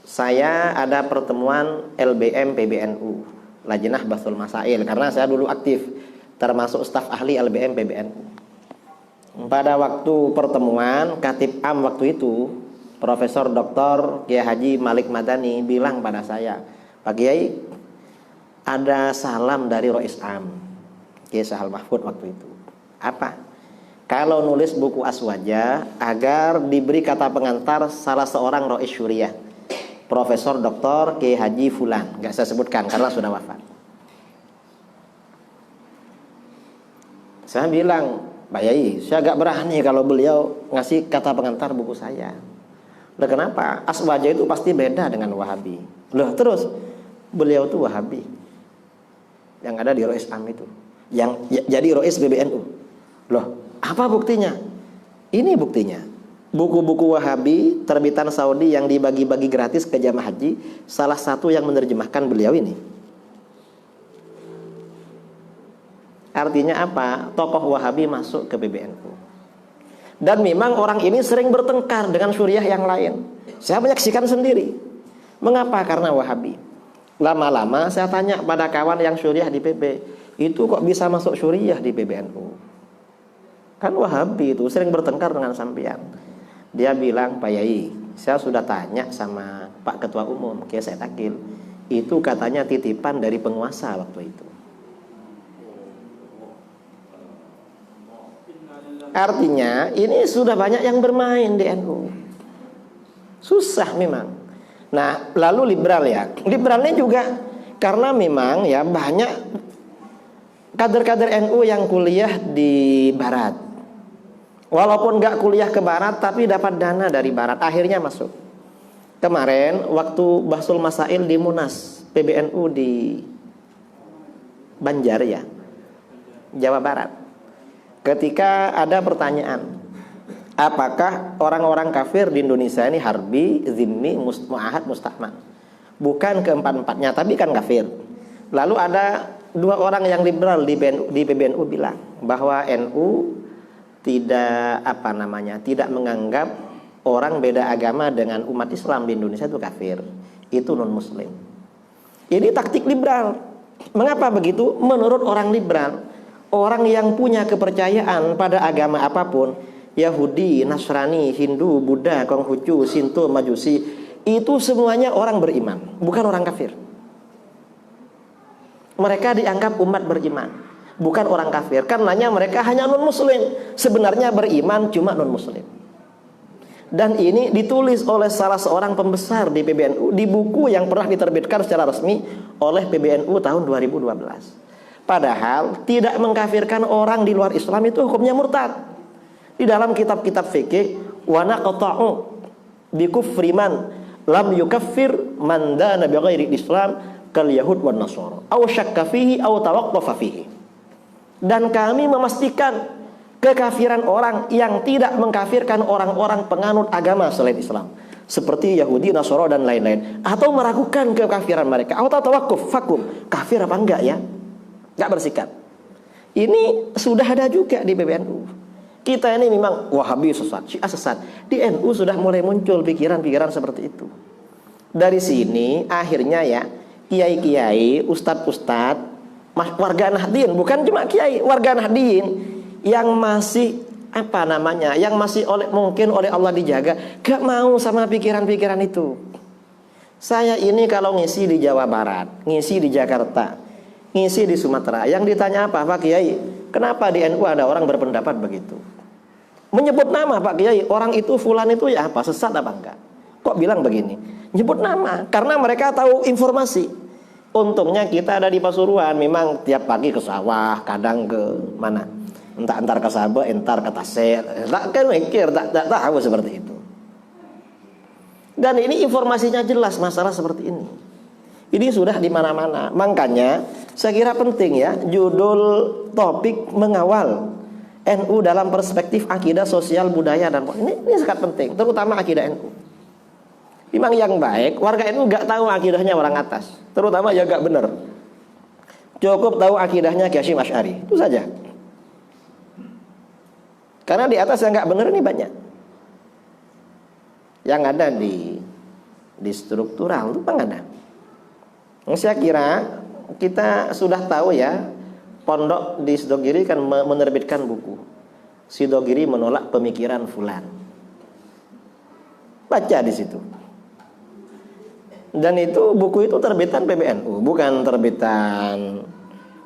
saya ada pertemuan LBM PBNU, Lajnah Bahsul Masail, karena saya dulu aktif termasuk staf ahli LBM PBNU. Pada waktu pertemuan, Khatib Am waktu itu Profesor Dr. Kiai Haji Malik Madani bilang pada saya, Pak Kiai, ada salam dari Rois Am Kiai Sahal Mahfud waktu itu. Apa? Kalau nulis buku Aswaja agar diberi kata pengantar salah seorang Rois Syuriah, Profesor Dr. Kiai Haji Fulan, gak saya sebutkan karena sudah wafat. Saya bilang, Pak Yai, saya agak berani kalau beliau ngasih kata pengantar buku saya. Loh, kenapa? Aswaja itu pasti beda dengan Wahabi. Loh, terus beliau itu Wahabi yang ada di Rois Am itu, yang jadi Rois PBNU. Loh, apa buktinya? Ini buktinya. Buku-buku Wahabi terbitan Saudi yang dibagi-bagi gratis ke jamaah haji, salah satu yang menerjemahkan beliau ini. Artinya apa? Tokoh Wahabi masuk ke PBNU. Dan memang orang ini sering bertengkar dengan Suriah yang lain. Saya menyaksikan sendiri. Mengapa? Karena Wahabi. Lama-lama saya tanya pada kawan yang Suriah di PB, itu kok bisa masuk Suriah di PBNU? Kan Wahabi itu sering bertengkar dengan sampean. Dia bilang, Pak Yai, saya sudah tanya sama Pak Ketua Umum Kiai Said Akil, itu katanya titipan dari penguasa waktu itu. Artinya ini sudah banyak yang bermain di NU. Susah memang. Nah, lalu liberal ya. Liberalnya juga karena memang ya banyak kader-kader NU yang kuliah di barat. Walaupun nggak kuliah ke barat, tapi dapat dana dari barat, akhirnya masuk. Kemarin waktu Bahsul Masail di Munas PBNU di Banjar ya, Jawa Barat, ketika ada pertanyaan, apakah orang-orang kafir di Indonesia ini harbi, zimmi, mu'ahad, musta'man? Bukan keempat-empatnya, tapi kan kafir. Lalu ada dua orang yang liberal di PBNU bilang bahwa NU tidak tidak menganggap orang beda agama dengan umat Islam di Indonesia itu kafir, itu non muslim. Ini taktik liberal. Mengapa begitu? Menurut orang liberal, orang yang punya kepercayaan pada agama apapun, Yahudi, Nasrani, Hindu, Buddha, Konghucu, Shinto, Majusi, itu semuanya orang beriman, bukan orang kafir. Mereka dianggap umat beriman, bukan orang kafir. Karenanya mereka hanya non muslim. Sebenarnya beriman cuma non muslim. Dan ini ditulis oleh salah seorang pembesar di PBNU di buku yang pernah diterbitkan secara resmi oleh PBNU tahun 2012. Padahal tidak mengkafirkan orang di luar Islam itu hukumnya murtad. Di dalam kitab-kitab fikih, wa naqta'u bi kufri man lam yukaffir man dana bi ghairi Islam kal yahud wan nasara aw syakka fihi aw tawaqqafa fihi. Dan kami memastikan kekafiran orang yang tidak mengkafirkan orang-orang penganut agama selain Islam, seperti Yahudi, Nasara dan lain-lain, atau meragukan kekafiran mereka, atau tawakuf, vakum, kafir apa enggak ya, enggak bersikap. Ini sudah ada juga di PBNU. Kita ini memang Wahabi sesat, Syiah sesat. Di NU sudah mulai muncul pikiran-pikiran seperti itu. Dari sini akhirnya ya, kiai-kiai, ustadz-ustadz, warga Nahdien, bukan cuma kiai, warga Nahdien yang masih yang masih mungkin oleh Allah dijaga, gak mau sama pikiran-pikiran itu. Saya ini kalau ngisi di Jawa Barat, ngisi di Jakarta, ngisi di Sumatera, yang ditanya apa, Pak Kiai, kenapa di NU ada orang berpendapat begitu? Menyebut nama, Pak Kiai, orang itu fulan itu ya apa, sesat apa enggak? Kok bilang begini? Nyebut nama, karena mereka tahu informasi. Untungnya kita ada di Pasuruan, memang tiap pagi ke sawah, kadang ke mana, entah antar ke Sabah, entar ke Tasik, tak kan mikir, tak tahu seperti itu. Dan ini informasinya jelas masalah seperti ini. Ini sudah di mana-mana. Makanya saya kira penting ya judul topik mengawal NU dalam perspektif akidah, sosial, budaya dan ini sangat penting, terutama akidah NU. Memang yang baik warga NU gak tahu akidahnya orang atas, terutama yang gak benar. Cukup tahu akidahnya Kiai Hasyim Asy'ari, itu saja. Karena di atas yang nggak benar ini banyak. Yang ada di struktural itu nggak ada. Saya kira kita sudah tahu ya, pondok di Sidogiri kan menerbitkan buku Sidogiri menolak pemikiran fulan. Baca di situ. Dan itu buku itu terbitan PBNU, bukan terbitan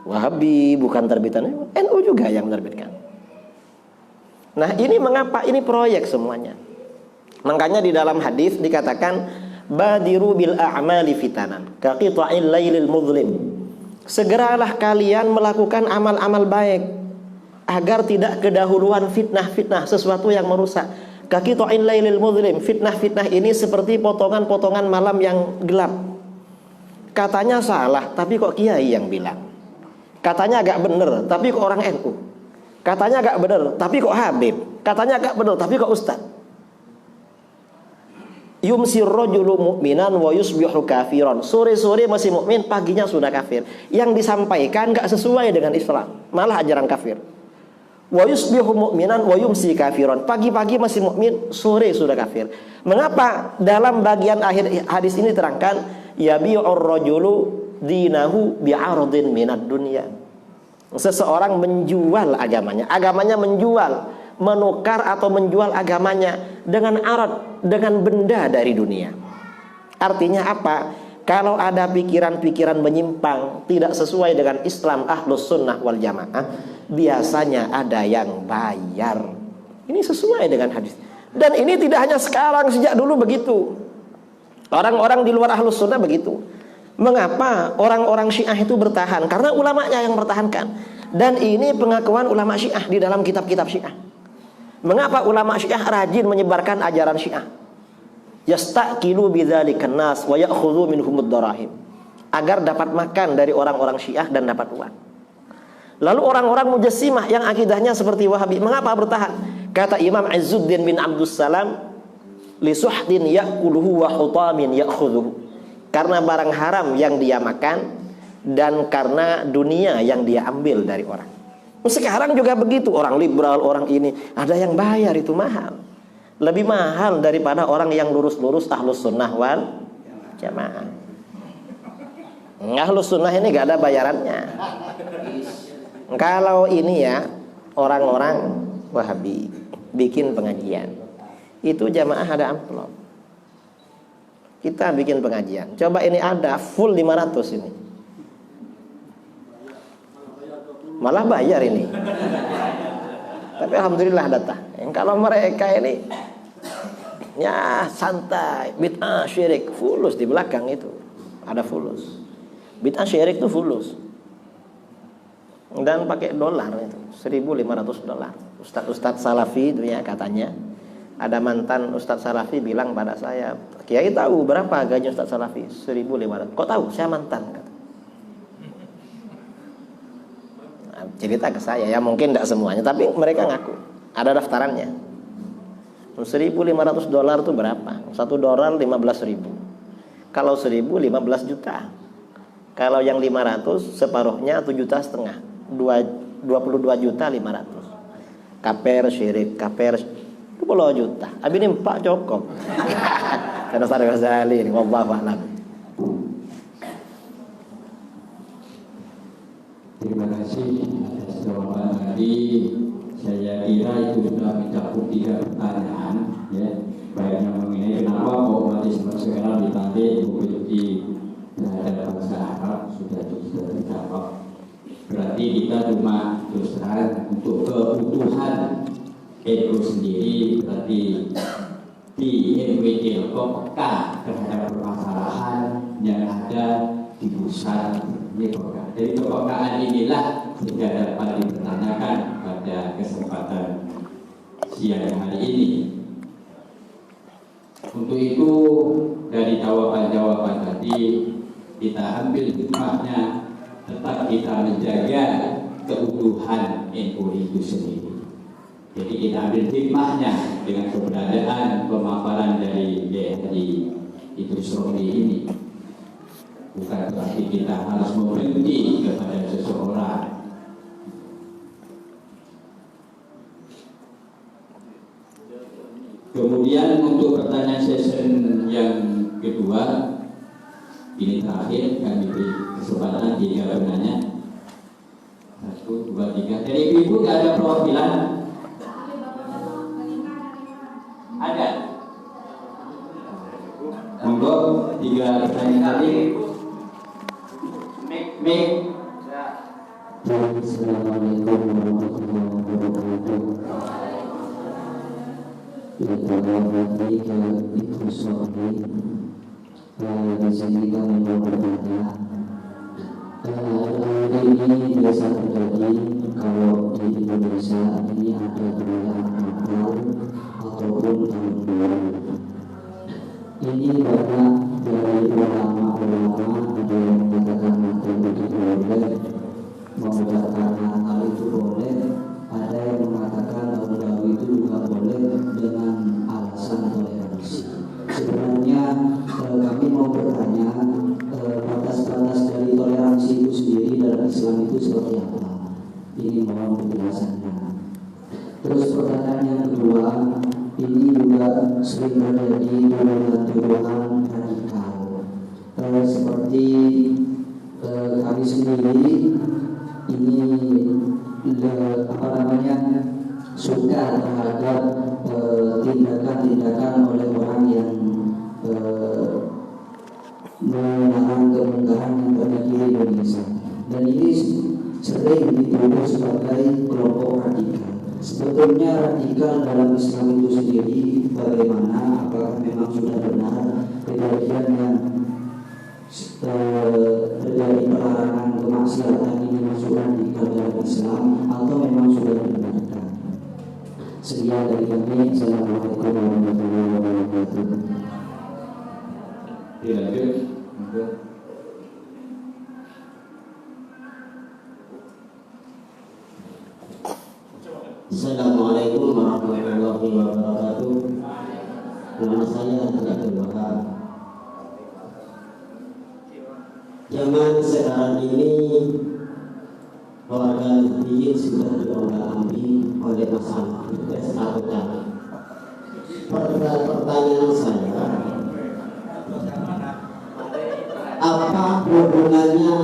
Wahabi, bukan terbitan NU juga yang menerbitkan. Nah ini mengapa? Ini proyek semuanya. Makanya di dalam hadis dikatakan badiru bil a'mali fitanan ka qita'il lailil muzlim. Segeralah kalian melakukan amal-amal baik agar tidak kedahuluan fitnah-fitnah, sesuatu yang merusak. Ka qita'il lailil muzlim. Fitnah-fitnah ini seperti potongan-potongan malam yang gelap. Katanya salah, tapi kok kiai yang bilang. Katanya agak benar, tapi kok orang NU. Katanya agak benar, tapi kok Habib. Katanya agak benar, tapi kok Ustaz. Yumsir rajulu mu'minan wa yusbihu kafiran. Sore-sore masih mukmin, paginya sudah kafir. Yang disampaikan enggak sesuai dengan Islam, malah ajaran kafir. Wa yusbihu mu'minan wa yumsi kafiran. Pagi-pagi masih mukmin, sore sudah kafir. Mengapa? Dalam bagian akhir hadis ini terangkan yabi'ur rajulu dinahu bi'aradin minad dunya. Seseorang menjual agamanya, menjual, menukar atau menjual agamanya dengan arad, dengan benda dari dunia. Artinya apa? Kalau ada pikiran-pikiran menyimpang, tidak sesuai dengan Islam Ahlus Sunnah wal Jamaah, biasanya ada yang bayar. Ini sesuai dengan hadis. Dan ini tidak hanya sekarang, sejak dulu begitu. Orang-orang di luar Ahlus Sunnah begitu. Mengapa orang-orang Syiah itu bertahan? Karena ulamanya yang bertahankan. Dan ini pengakuan ulama Syiah di dalam kitab-kitab Syiah. Mengapa ulama Syiah rajin menyebarkan ajaran Syiah? Yastaqilu bidzalikan nas wa ya'khudhu minhumud darahim. Agar dapat makan dari orang-orang Syiah dan dapat uang. Lalu orang-orang Mujassimah yang akidahnya seperti Wahabi, mengapa bertahan? Kata Imam Izzuddin bin Abdus Salam, li suhdin ya'kuluhu wa hutamin ya'khudhuhu. Karena barang haram yang dia makan dan karena dunia yang dia ambil dari orang. Sekarang juga begitu, orang liberal, orang ini ada yang bayar, itu mahal. Lebih mahal daripada orang yang lurus-lurus ahlus sunnah wal jamaah. Ahlus sunnah ini gak ada bayarannya. Kalau ini ya orang-orang Wahabi bikin pengajian, itu jamaah ada amplop. Kita bikin pengajian, coba ini ada full 500 ini, malah bayar ini. Tapi alhamdulillah datang. Kalau mereka ini ya santai, bid'ah syirik, fulus di belakang itu ada fulus. Bid'ah syirik itu fulus. Dan pakai dolar itu, $1.500. Ustadz Salafi itu ya katanya. Ada mantan Ustadz Salafi bilang pada saya, Kiai tahu berapa gaji Ustadz Salafi? 1.500. Kok tahu? Saya mantan, kata. Nah, cerita ke saya, ya mungkin tidak semuanya, tapi mereka ngaku ada daftarannya. $1.500 itu berapa? $1 15.000. Kalau 1.000 15 juta. Kalau yang 500 separuhnya 7,5 juta, 22.500.000. Kaper syirik, kaper 20 juta. Abi ini Pak Cokok. Karena Ustaz Ghazali ini wallahu a'lam. Terima kasih atas jawaban tadi. Saya kira itu sudah mencakup 3 pertanyaan, ya. Baik yang mengenai kenapa kok umat Islam sekarang ditandai memiliki terhadap bangsa Arab sudah terjawab. Berarti kita cuma terus terang untuk kebutuhan NU sendiri, berarti di NWT peka terhadap permasalahan yang ada di pusat Nikoga. Jadi kepekaan inilah juga dapat dipertanyakan pada kesempatan siang hari ini. Untuk itu dari jawaban-jawaban tadi kita ambil hikmahnya, tetap kita menjaga keutuhan NU itu sendiri. Jadi kita ambil hikmahnya dengan keberadaan pemaparan dari Haji Idrus Romli ini. Bukan berarti kita harus membenci kepada seseorang. Kemudian untuk pertanyaan session yang kedua, ini terakhir kami beri kesempatan 3 penanya. 1, 2, 3. Dari ibu nggak ada perwakilan? Ada. Monggo 3 pertanyaan tadi. Mik. Assalamualaikum warahmatullahi wabarakatuh. Kita berarti ke itu Romli. Di sini kami mau bertanya. Ini biasa terjadi kalau di Indonesia ini ada perayaan Natal ataupun tahun baru. Ini banyak dari ulama-ulama, ada yang mengatakan Natal itu boleh, mengucapkan Natal itu boleh, ada yang mengatakan tahun baru itu juga boleh dengan alasan toleransi. Sebenarnya kami mau bertanya, batas-batas dari toleransi itu sendiri dalam Islam itu seperti apa? Ini mohon penjelasannya. Terus pertanyaan yang kedua, ini juga sering terjadi tuduhan radikal. Seperti kami sendiri ini suka terhadap tindakan-tindakan oleh orang yang melarang kemungkaran yang terjadi di Indonesia, dan ini sering dituduh sebagai kelompok radikal. Sebetulnya radikal dalam Islam itu sendiri bagaimana? Apakah memang sudah benar kejadian yang terjadi pelarangan kemaksiatan ini masuk radikal dalam Islam, atau memang sudah dibenarkan? Sekian dari kami. Assalamualaikum warahmatullahi wabarakatuh. Dilanjut. Monggo. Assalamualaikum warahmatullahi wabarakatuh. Nama saya Abdul Wahab. Zaman sekarang ini warga Nahdliyin sudah diombang-ambing oleh masalah pilpres atau caleg. Pertanyaan saya, apa hubungannya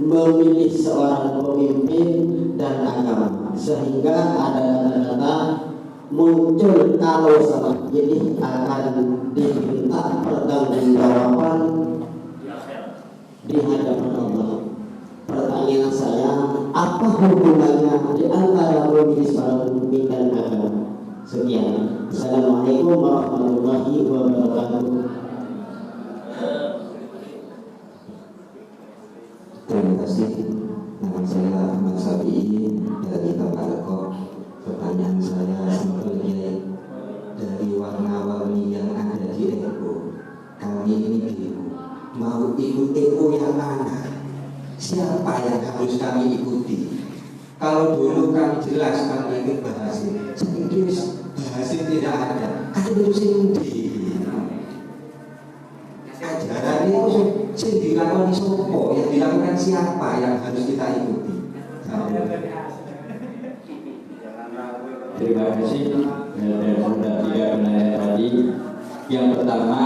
memilih seorang pemimpin dan agama sehingga ada kata-kata muncul kalau salah pilih akan diminta pertanggungjawaban di hadapan Allah. Pertanyaan saya, apa hubungannya di antara memilih seorang pemimpin dan agama? Sekian. Assalamualaikum warahmatullahi wabarakatuh. Terima kasih. Nama saya Ahmad Sabi'i dari Tabaleko. Pertanyaan saya sebagai dari warna-warni yang ada di NU. Kami ini biru. Mau ikut NU yang mana? Siapa yang harus kami ikuti? Kalau dulu kami jelas kami ikut Bahasin. Sekarang Bahasin tidak ada. Ada dulu sendiri. Ajaran itu sing dilakoni sopo, yang dilakukan siapa yang harus kita ikuti. Terima kasih. Dan sudah tiga penanya tadi. Yang pertama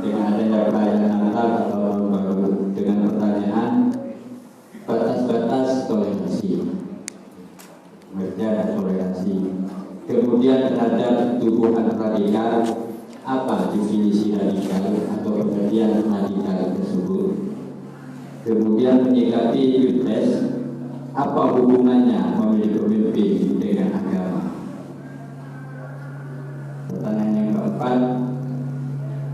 dengan adanya perayaan Natal atau Tahun Baru dengan pertanyaan batas-batas toleransi, dan toleransi. Kemudian terhadap tuduhan radikal, apa definisi radikal atau pengertian radikal tersebut. Kemudian menyikapi pilpres, apa hubungannya memilih pemimpin dengan agama. Pertanyaan yang keempat,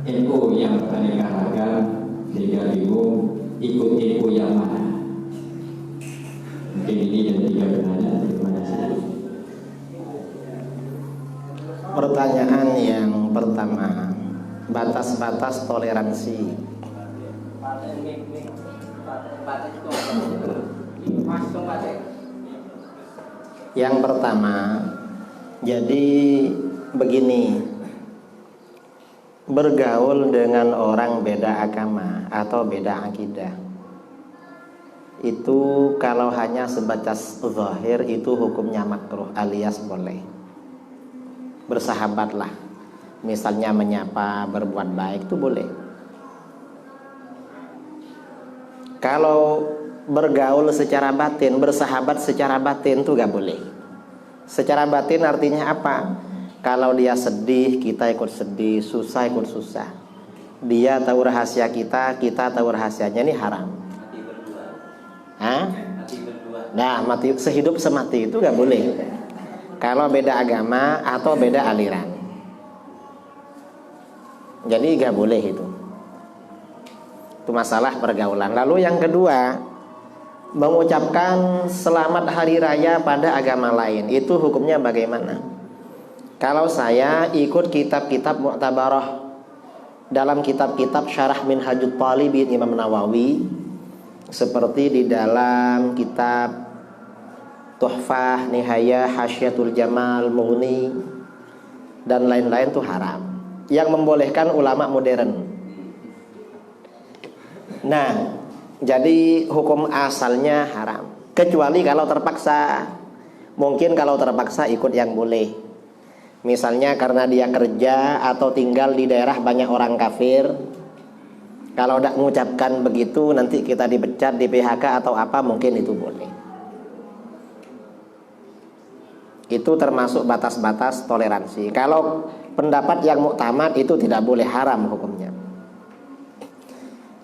NU yang beraneka ragam sehingga bingung ikut NU yang mana. Mungkin ini dari tiga penanya. Terima kasih. Pertanyaan yang pertama, batas-batas toleransi. Yang pertama, jadi begini, bergaul dengan orang beda agama atau beda akidah, itu kalau hanya sebatas zahir itu hukumnya makruh alias boleh. Bersahabatlah, misalnya menyapa, berbuat baik itu boleh. Kalau bergaul secara batin, bersahabat secara batin itu gak boleh. Secara batin artinya apa? Kalau dia sedih, kita ikut sedih, susah ikut susah. Dia tahu rahasia kita, kita tahu rahasianya, ini haram. Hah? Nah, mati sehidup semati itu gak boleh. Kalau beda agama atau beda aliran, jadi gak boleh itu. Itu masalah pergaulan. Lalu yang kedua, mengucapkan selamat hari raya pada agama lain, itu hukumnya bagaimana? Kalau saya ikut kitab-kitab Mu'tabarah, dalam kitab-kitab Syarah Minhajut Talibin Imam Nawawi, seperti di dalam kitab Tuhfah, Nihayah, Hasyiatul Jamal, Mughni, dan lain-lain itu haram. Yang membolehkan ulama modern. Nah, jadi hukum asalnya haram. Kecuali kalau terpaksa. Mungkin kalau terpaksa ikut yang boleh. Misalnya karena dia kerja atau tinggal di daerah banyak orang kafir. Kalau tidak mengucapkan begitu nanti kita dipecat, di PHK atau apa, mungkin itu boleh. Itu termasuk batas-batas toleransi. Kalau pendapat yang muktamad itu tidak boleh, haram hukumnya.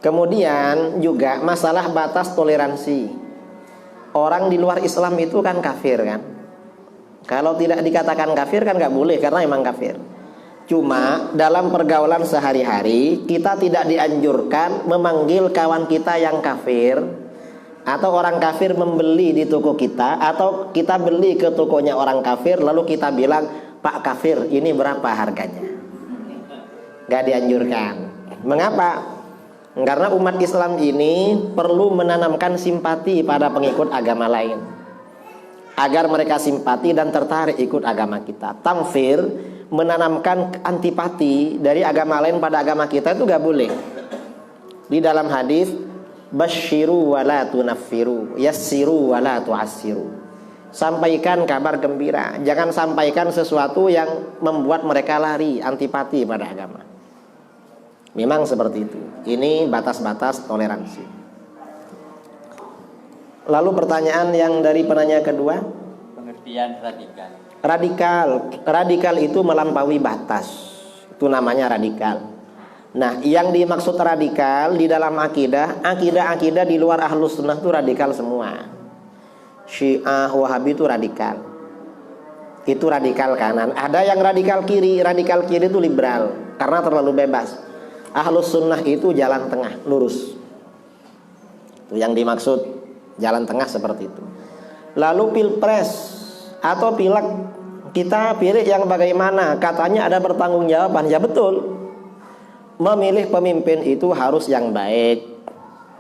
Kemudian juga masalah batas toleransi. Orang di luar Islam itu kan kafir kan. Kalau tidak dikatakan kafir kan nggak boleh karena emang kafir. Cuma dalam pergaulan sehari-hari kita tidak dianjurkan memanggil kawan kita yang kafir, atau orang kafir membeli di toko kita, atau kita beli ke tokonya orang kafir lalu kita bilang, Pak kafir, ini berapa harganya? Gak dianjurkan. Mengapa? Karena umat Islam ini perlu menanamkan simpati pada pengikut agama lain, agar mereka simpati dan tertarik ikut agama kita. Tamfir, menanamkan antipati dari agama lain pada agama kita, itu gak boleh. Di dalam hadis, basyiru wa la tunaffiru, yassiru wa la tu'assiru. Sampaikan kabar gembira, jangan sampaikan sesuatu yang membuat mereka lari, antipati pada agama. Memang seperti itu. Ini batas-batas toleransi. Lalu pertanyaan yang dari penanya kedua, Pengertian radikal. Radikal itu melampaui batas. Itu namanya radikal. Nah, yang dimaksud radikal di dalam akidah di luar Ahlus Sunnah itu radikal semua. Syiah, Wahabi itu radikal. Itu radikal kanan. Ada yang radikal kiri. Radikal kiri itu liberal, karena terlalu bebas. Ahlus Sunnah itu jalan tengah, lurus. Itu yang dimaksud jalan tengah seperti itu. Lalu pilpres atau pilek, kita pilih yang bagaimana? Katanya ada pertanggungjawaban. Ya betul. Memilih pemimpin itu harus yang baik,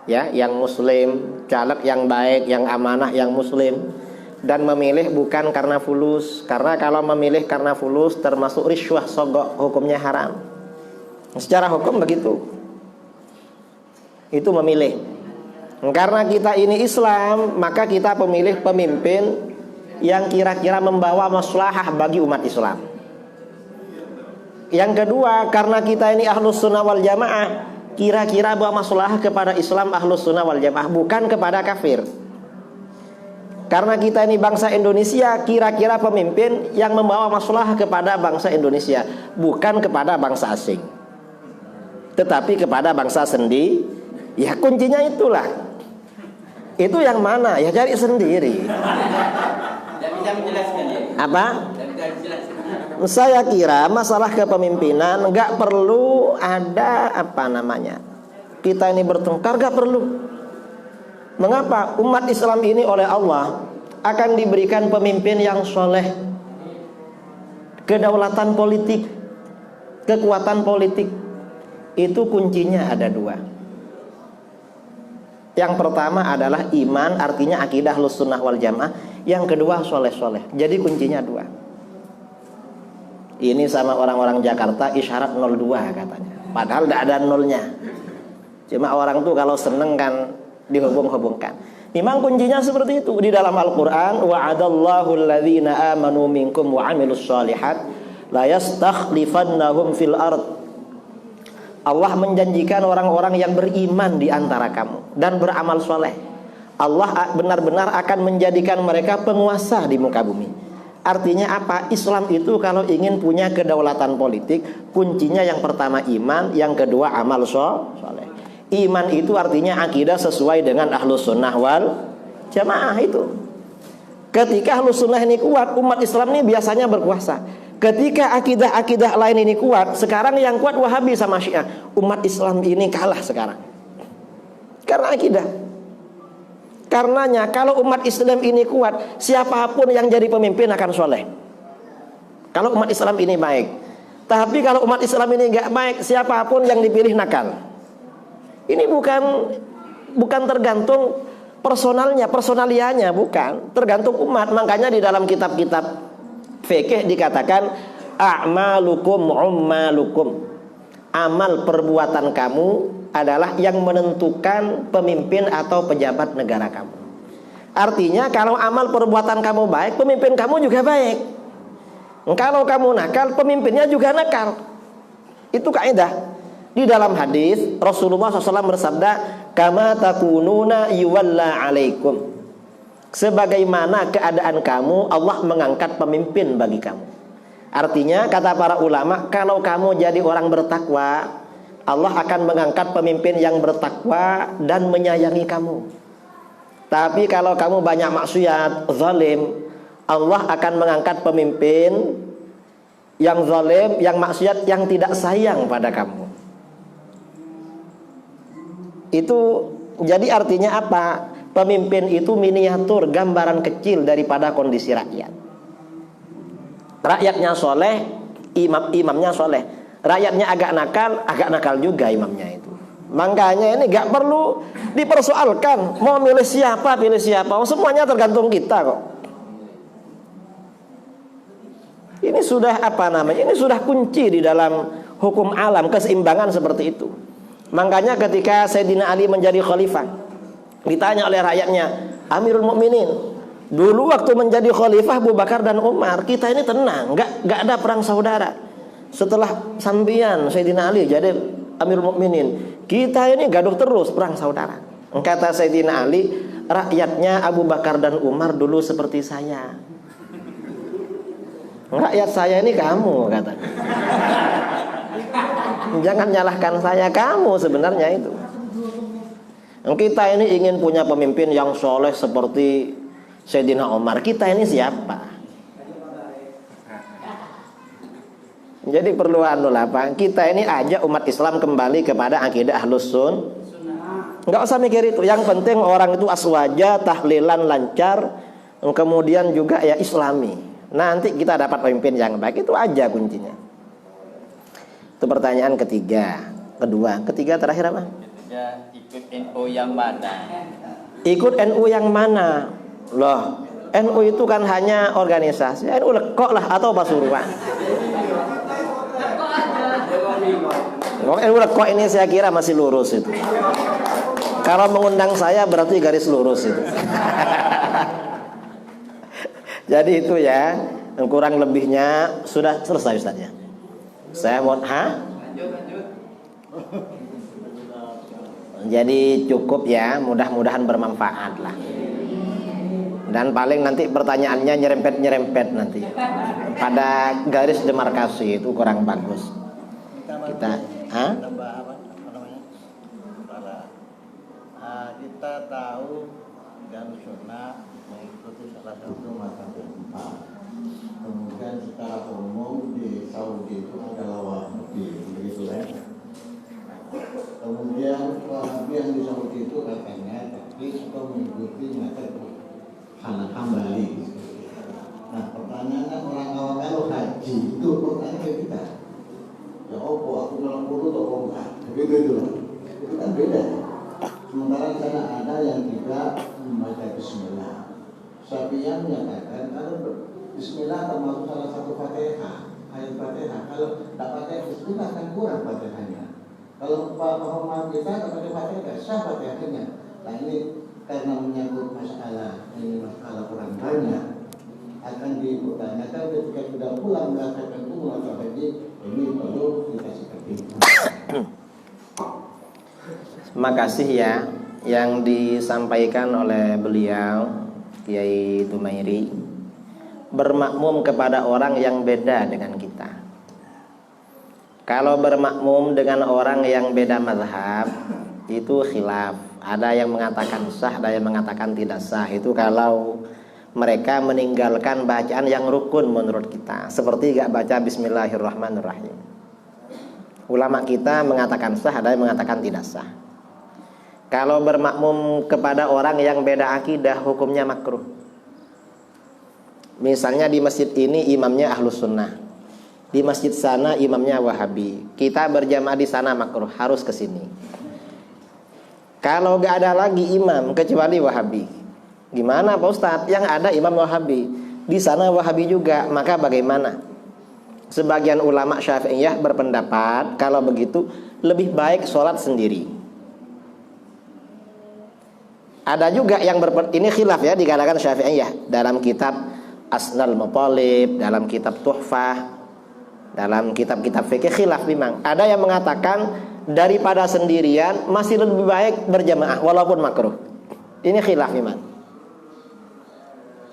ya, yang muslim, caleg yang baik, yang amanah, yang muslim. Dan memilih bukan karena fulus, karena kalau memilih karena fulus termasuk riswah sogok, hukumnya haram. Secara hukum begitu. Itu memilih. Karena kita ini Islam, maka kita pemilih pemimpin yang kira-kira membawa maslahah bagi umat Islam. Yang kedua, karena kita ini Ahlus Sunnah wal Jamaah, kira-kira bawa maslahah kepada Islam Ahlus Sunnah wal Jamaah, bukan kepada kafir. Karena kita ini bangsa Indonesia, kira-kira pemimpin yang membawa maslahah kepada bangsa Indonesia, bukan kepada bangsa asing, tetapi kepada bangsa sendiri. Ya kuncinya itulah. Itu yang mana? Ya cari sendiri. Tidak bisa menjelaskan ya. Apa? Tidak bisa dijelaskan. Saya kira masalah kepemimpinan nggak perlu ada kita ini bertengkar, nggak perlu. Mengapa? Umat Islam ini oleh Allah akan diberikan pemimpin yang soleh, kedaulatan politik, kekuatan politik. Itu kuncinya ada dua. Yang pertama adalah iman, artinya akidah Ahlus Sunnah wal Jamaah. Yang kedua soleh-soleh. Jadi kuncinya dua. Ini sama orang-orang Jakarta isyarat 02 katanya. Padahal tidak ada nolnya. Cuma orang tuh kalau seneng kan dihubung-hubungkan. Memang kuncinya seperti itu. Di dalam Al-Quran, wa'adallahu alladhina amanu minkum wa amilus shalihat la yastakhlifannahum fil ard. Allah menjanjikan orang-orang yang beriman di antara kamu dan beramal soleh. Allah benar-benar akan menjadikan mereka penguasa di muka bumi. Artinya apa? Islam itu kalau ingin punya kedaulatan politik, kuncinya yang pertama iman, yang kedua amal soleh. Iman itu artinya akidah sesuai dengan Ahlus Sunnah wal Jamaah itu. Ketika Ahlus Sunnah ini kuat, umat Islam ini biasanya berkuasa. Ketika akidah-akidah lain ini kuat, sekarang yang kuat Wahabi sama Syiah, umat Islam ini kalah sekarang. Karena akidah. Karenanya kalau umat Islam ini kuat, siapapun yang jadi pemimpin akan soleh. Kalau umat Islam ini baik. Tapi kalau umat Islam ini nggak baik, siapapun yang dipilih nakal. Ini bukan tergantung personalianya, bukan. Tergantung umat. Makanya di dalam kitab-kitab fikih dikatakan a'malukum ummalukum. Amal perbuatan kamu adalah yang menentukan pemimpin atau pejabat negara kamu. Artinya kalau amal perbuatan kamu baik, pemimpin kamu juga baik. Kalau kamu nakal, pemimpinnya juga nakal. Itu kaidah. Di dalam hadis Rasulullah SAW bersabda, kama takununa yuwalla alaikum. Sebagaimana keadaan kamu, Allah mengangkat pemimpin bagi kamu. Artinya kata para ulama, kalau kamu jadi orang bertakwa, Allah akan mengangkat pemimpin yang bertakwa dan menyayangi kamu. Tapi kalau kamu banyak maksiat, zalim, Allah akan mengangkat pemimpin yang zalim, yang maksiat, yang tidak sayang pada kamu. Itu jadi artinya apa? Pemimpin itu miniatur, gambaran kecil daripada kondisi rakyat. Rakyatnya soleh, imamnya soleh. Rakyatnya agak nakal juga imamnya itu. Makanya ini gak perlu dipersoalkan. Mau pilih siapa, semuanya tergantung kita kok. Ini sudah Ini sudah kunci di dalam hukum alam, keseimbangan seperti itu. Makanya ketika Sayyidina Ali menjadi khalifah, ditanya oleh rakyatnya, Amirul Mukminin, dulu waktu menjadi khalifah Abu Bakar dan Umar, kita ini tenang, nggak ada perang saudara. Setelah sambian Sayyidina Ali jadi Amirul Mukminin, kita ini gaduh terus perang saudara. Kata Sayyidina Ali, rakyatnya Abu Bakar dan Umar dulu seperti saya. Rakyat saya ini kamu, katanya. Jangan nyalahkan saya, kamu sebenarnya itu. Kita ini ingin punya pemimpin yang soleh seperti Sayyidina Umar. Kita ini siapa? Jadi perlu kita ini aja umat Islam kembali kepada akidah Ahlus Sunnah. Nggak usah mikir itu. Yang penting orang itu aswaja, tahlilan lancar, kemudian juga ya Islami. Nanti kita dapat pemimpin yang baik, itu aja kuncinya. Itu pertanyaan ketiga terakhir apa? Ya, ikut NU yang mana? Ikut NU yang mana? Loh, NU itu kan hanya organisasi. NU lekok lah atau Pasuruan. NU lekok ini saya kira masih lurus itu. Kalau mengundang saya berarti garis lurus itu. Jadi itu ya, kurang lebihnya sudah selesai Ustaz ya. Saya mau Jadi cukup ya, mudah-mudahan bermanfaat lah. Dan paling nanti pertanyaannya nyerempet nanti. Pada garis demarkasi itu kurang bagus. Kita kita tahu dan sunnah mengikuti salah satu mazhab yang empat. Kemudian secara umum di Saudi itu adalah Wahabi, begitu ya. Kemudian Wahabi yang di Saudi itu katanya tapi suka mengikuti mazhab Hambali. Nah pertanyaannya orang awam kalau haji itu pertanyaan kayak kita. Ya aku dalam urut atau enggak? Begitu itu kan beda. Sementara di sana ada yang tidak membaca Bismillah. Syafi'iyah menyatakan kalau Bismillah termasuk salah satu Fatihah, ayat Fatihah. Kalau tidak pakai Bismillah kan kurang Fatihahnya. Kalau pemahaman kita kepada Fatihah sah Fatihahnya. Nah ini karena menyangkut masalah kurang banyak akan dipertanyakan ketika sudah pulang melaksanakan umrah atau haji, ini perlu kita sikapi. Makasih ya yang disampaikan oleh beliau Kiai Dumairi, bermakmum kepada orang yang beda dengan kita. Kalau bermakmum dengan orang yang beda mazhab itu khilaf. Ada yang mengatakan sah, ada yang mengatakan tidak sah. Itu kalau mereka meninggalkan bacaan yang rukun menurut kita, seperti gak baca Bismillahirrahmanirrahim. Ulama kita mengatakan sah, ada yang mengatakan tidak sah. Kalau bermakmum kepada orang yang beda akidah, hukumnya makruh. Misalnya di masjid ini imamnya Ahlus Sunnah, di masjid sana imamnya Wahabi. Kita berjamaah di sana makruh, harus ke sini. Kalau gak ada lagi imam kecuali Wahabi, gimana Pak Ustadz? Yang ada imam Wahabi, di sana Wahabi juga, maka bagaimana? Sebagian ulama Syafi'iyah berpendapat kalau begitu lebih baik sholat sendiri. Ada juga yang ini khilaf ya di kalangan Syafi'iyah dalam kitab Asnal Muthalib, dalam kitab Tuhfah, dalam kitab-kitab fikih khilaf memang. Ada yang mengatakan daripada sendirian masih lebih baik berjamaah walaupun makruh. Ini khilaf memang.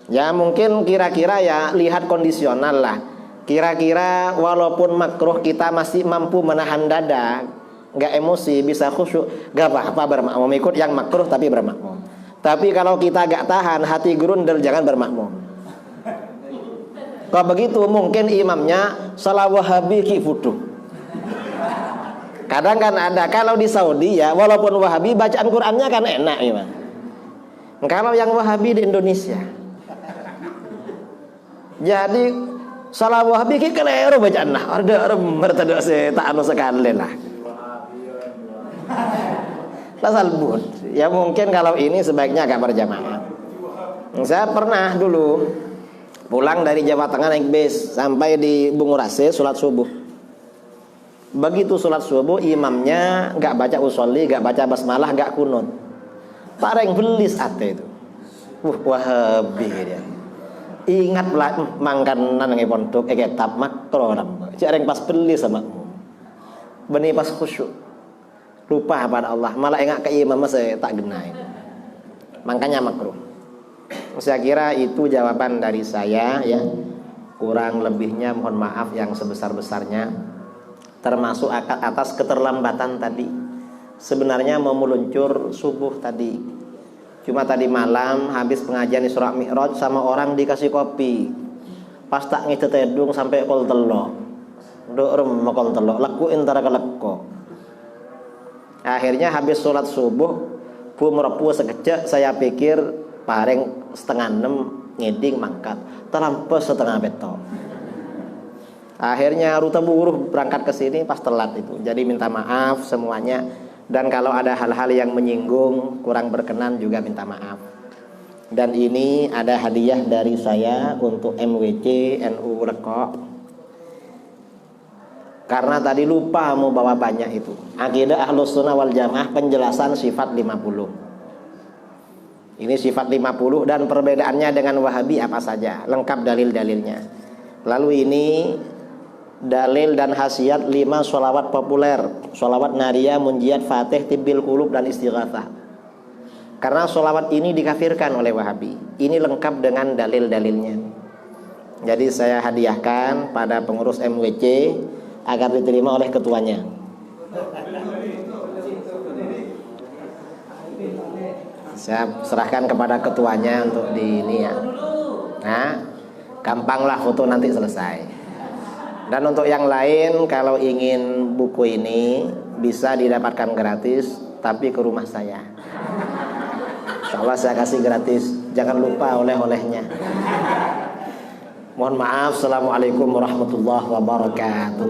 Ya mungkin kira-kira ya lihat kondisional lah. Kira-kira walaupun makruh kita masih mampu menahan dada, nggak emosi, bisa khusyuk, gak apa-apa bermakmum, ikut yang makruh tapi bermakmum. Tapi kalau kita gak tahan, hati gerundel, jangan bermakmum. Kalau begitu mungkin imamnya salah Wahabi ki futuh. Kadang kan ada, kalau di Saudi ya walaupun Wahabi bacaan Qurannya kan enak imam. Kalau yang Wahabi di Indonesia, jadi Salah Wahabi ki keliru bacaan nah. Ada mertada se tak anu sekali lah. Lasal bud. Ya mungkin kalau ini sebaiknya agak berjamaah. Saya pernah dulu pulang dari Jawa Tengah naik bis sampai di Bungurase sholat subuh. Begitu sholat subuh imamnya nggak baca usolli, nggak baca basmalah, nggak kunut. Pareng belis ate itu. Wahabi dia. Ingat mangkanan nang pondok kitab makro nambah. Cek pas beli sama beni pas khusyuk. Lupa pada Allah, malah ingat ke imam saya tak genai. Makanya makruh. Saya kira itu jawaban dari saya ya. Kurang lebihnya mohon maaf yang sebesar-besarnya. Termasuk atas keterlambatan tadi. Sebenarnya mau meluncur subuh tadi. Cuma tadi malam habis pengajian Isra Mi'raj sama orang dikasih kopi. Pas tak ngitetedung sampai kol telok. Nduk rem kol telok, leku intara keleko. Akhirnya habis sholat subuh, bu merepu sekejap, saya pikir pareng 5:30 ngeding mangkat. Terlampau setengah beto. Akhirnya rute buruh berangkat ke sini pas telat itu. Jadi minta maaf semuanya. Dan kalau ada hal-hal yang menyinggung, kurang berkenan juga minta maaf. Dan ini ada hadiah dari saya untuk MWC NU Lekok. Karena tadi lupa mau bawa banyak itu. Akidah Ahlus Sunnah wal Jamaah penjelasan sifat 50. Ini sifat 50 dan perbedaannya dengan Wahabi apa saja. Lengkap dalil-dalilnya. Lalu ini dalil dan khasiat 5 sholawat populer. Sholawat Nariyah, Munjiat, Fatih, Tibbil Qulub dan Istighatsah. Karena sholawat ini dikafirkan oleh Wahabi. Ini lengkap dengan dalil-dalilnya. Jadi saya hadiahkan pada pengurus MWC agar diterima oleh ketuanya. Saya serahkan kepada ketuanya untuk di ini ya. Nah, gampanglah foto nanti selesai. Dan untuk yang lain kalau ingin buku ini bisa didapatkan gratis tapi ke rumah saya. Insyaallah saya kasih gratis. Jangan lupa oleh-olehnya. Mohon maaf. Assalamualaikum warahmatullahi wabarakatuh.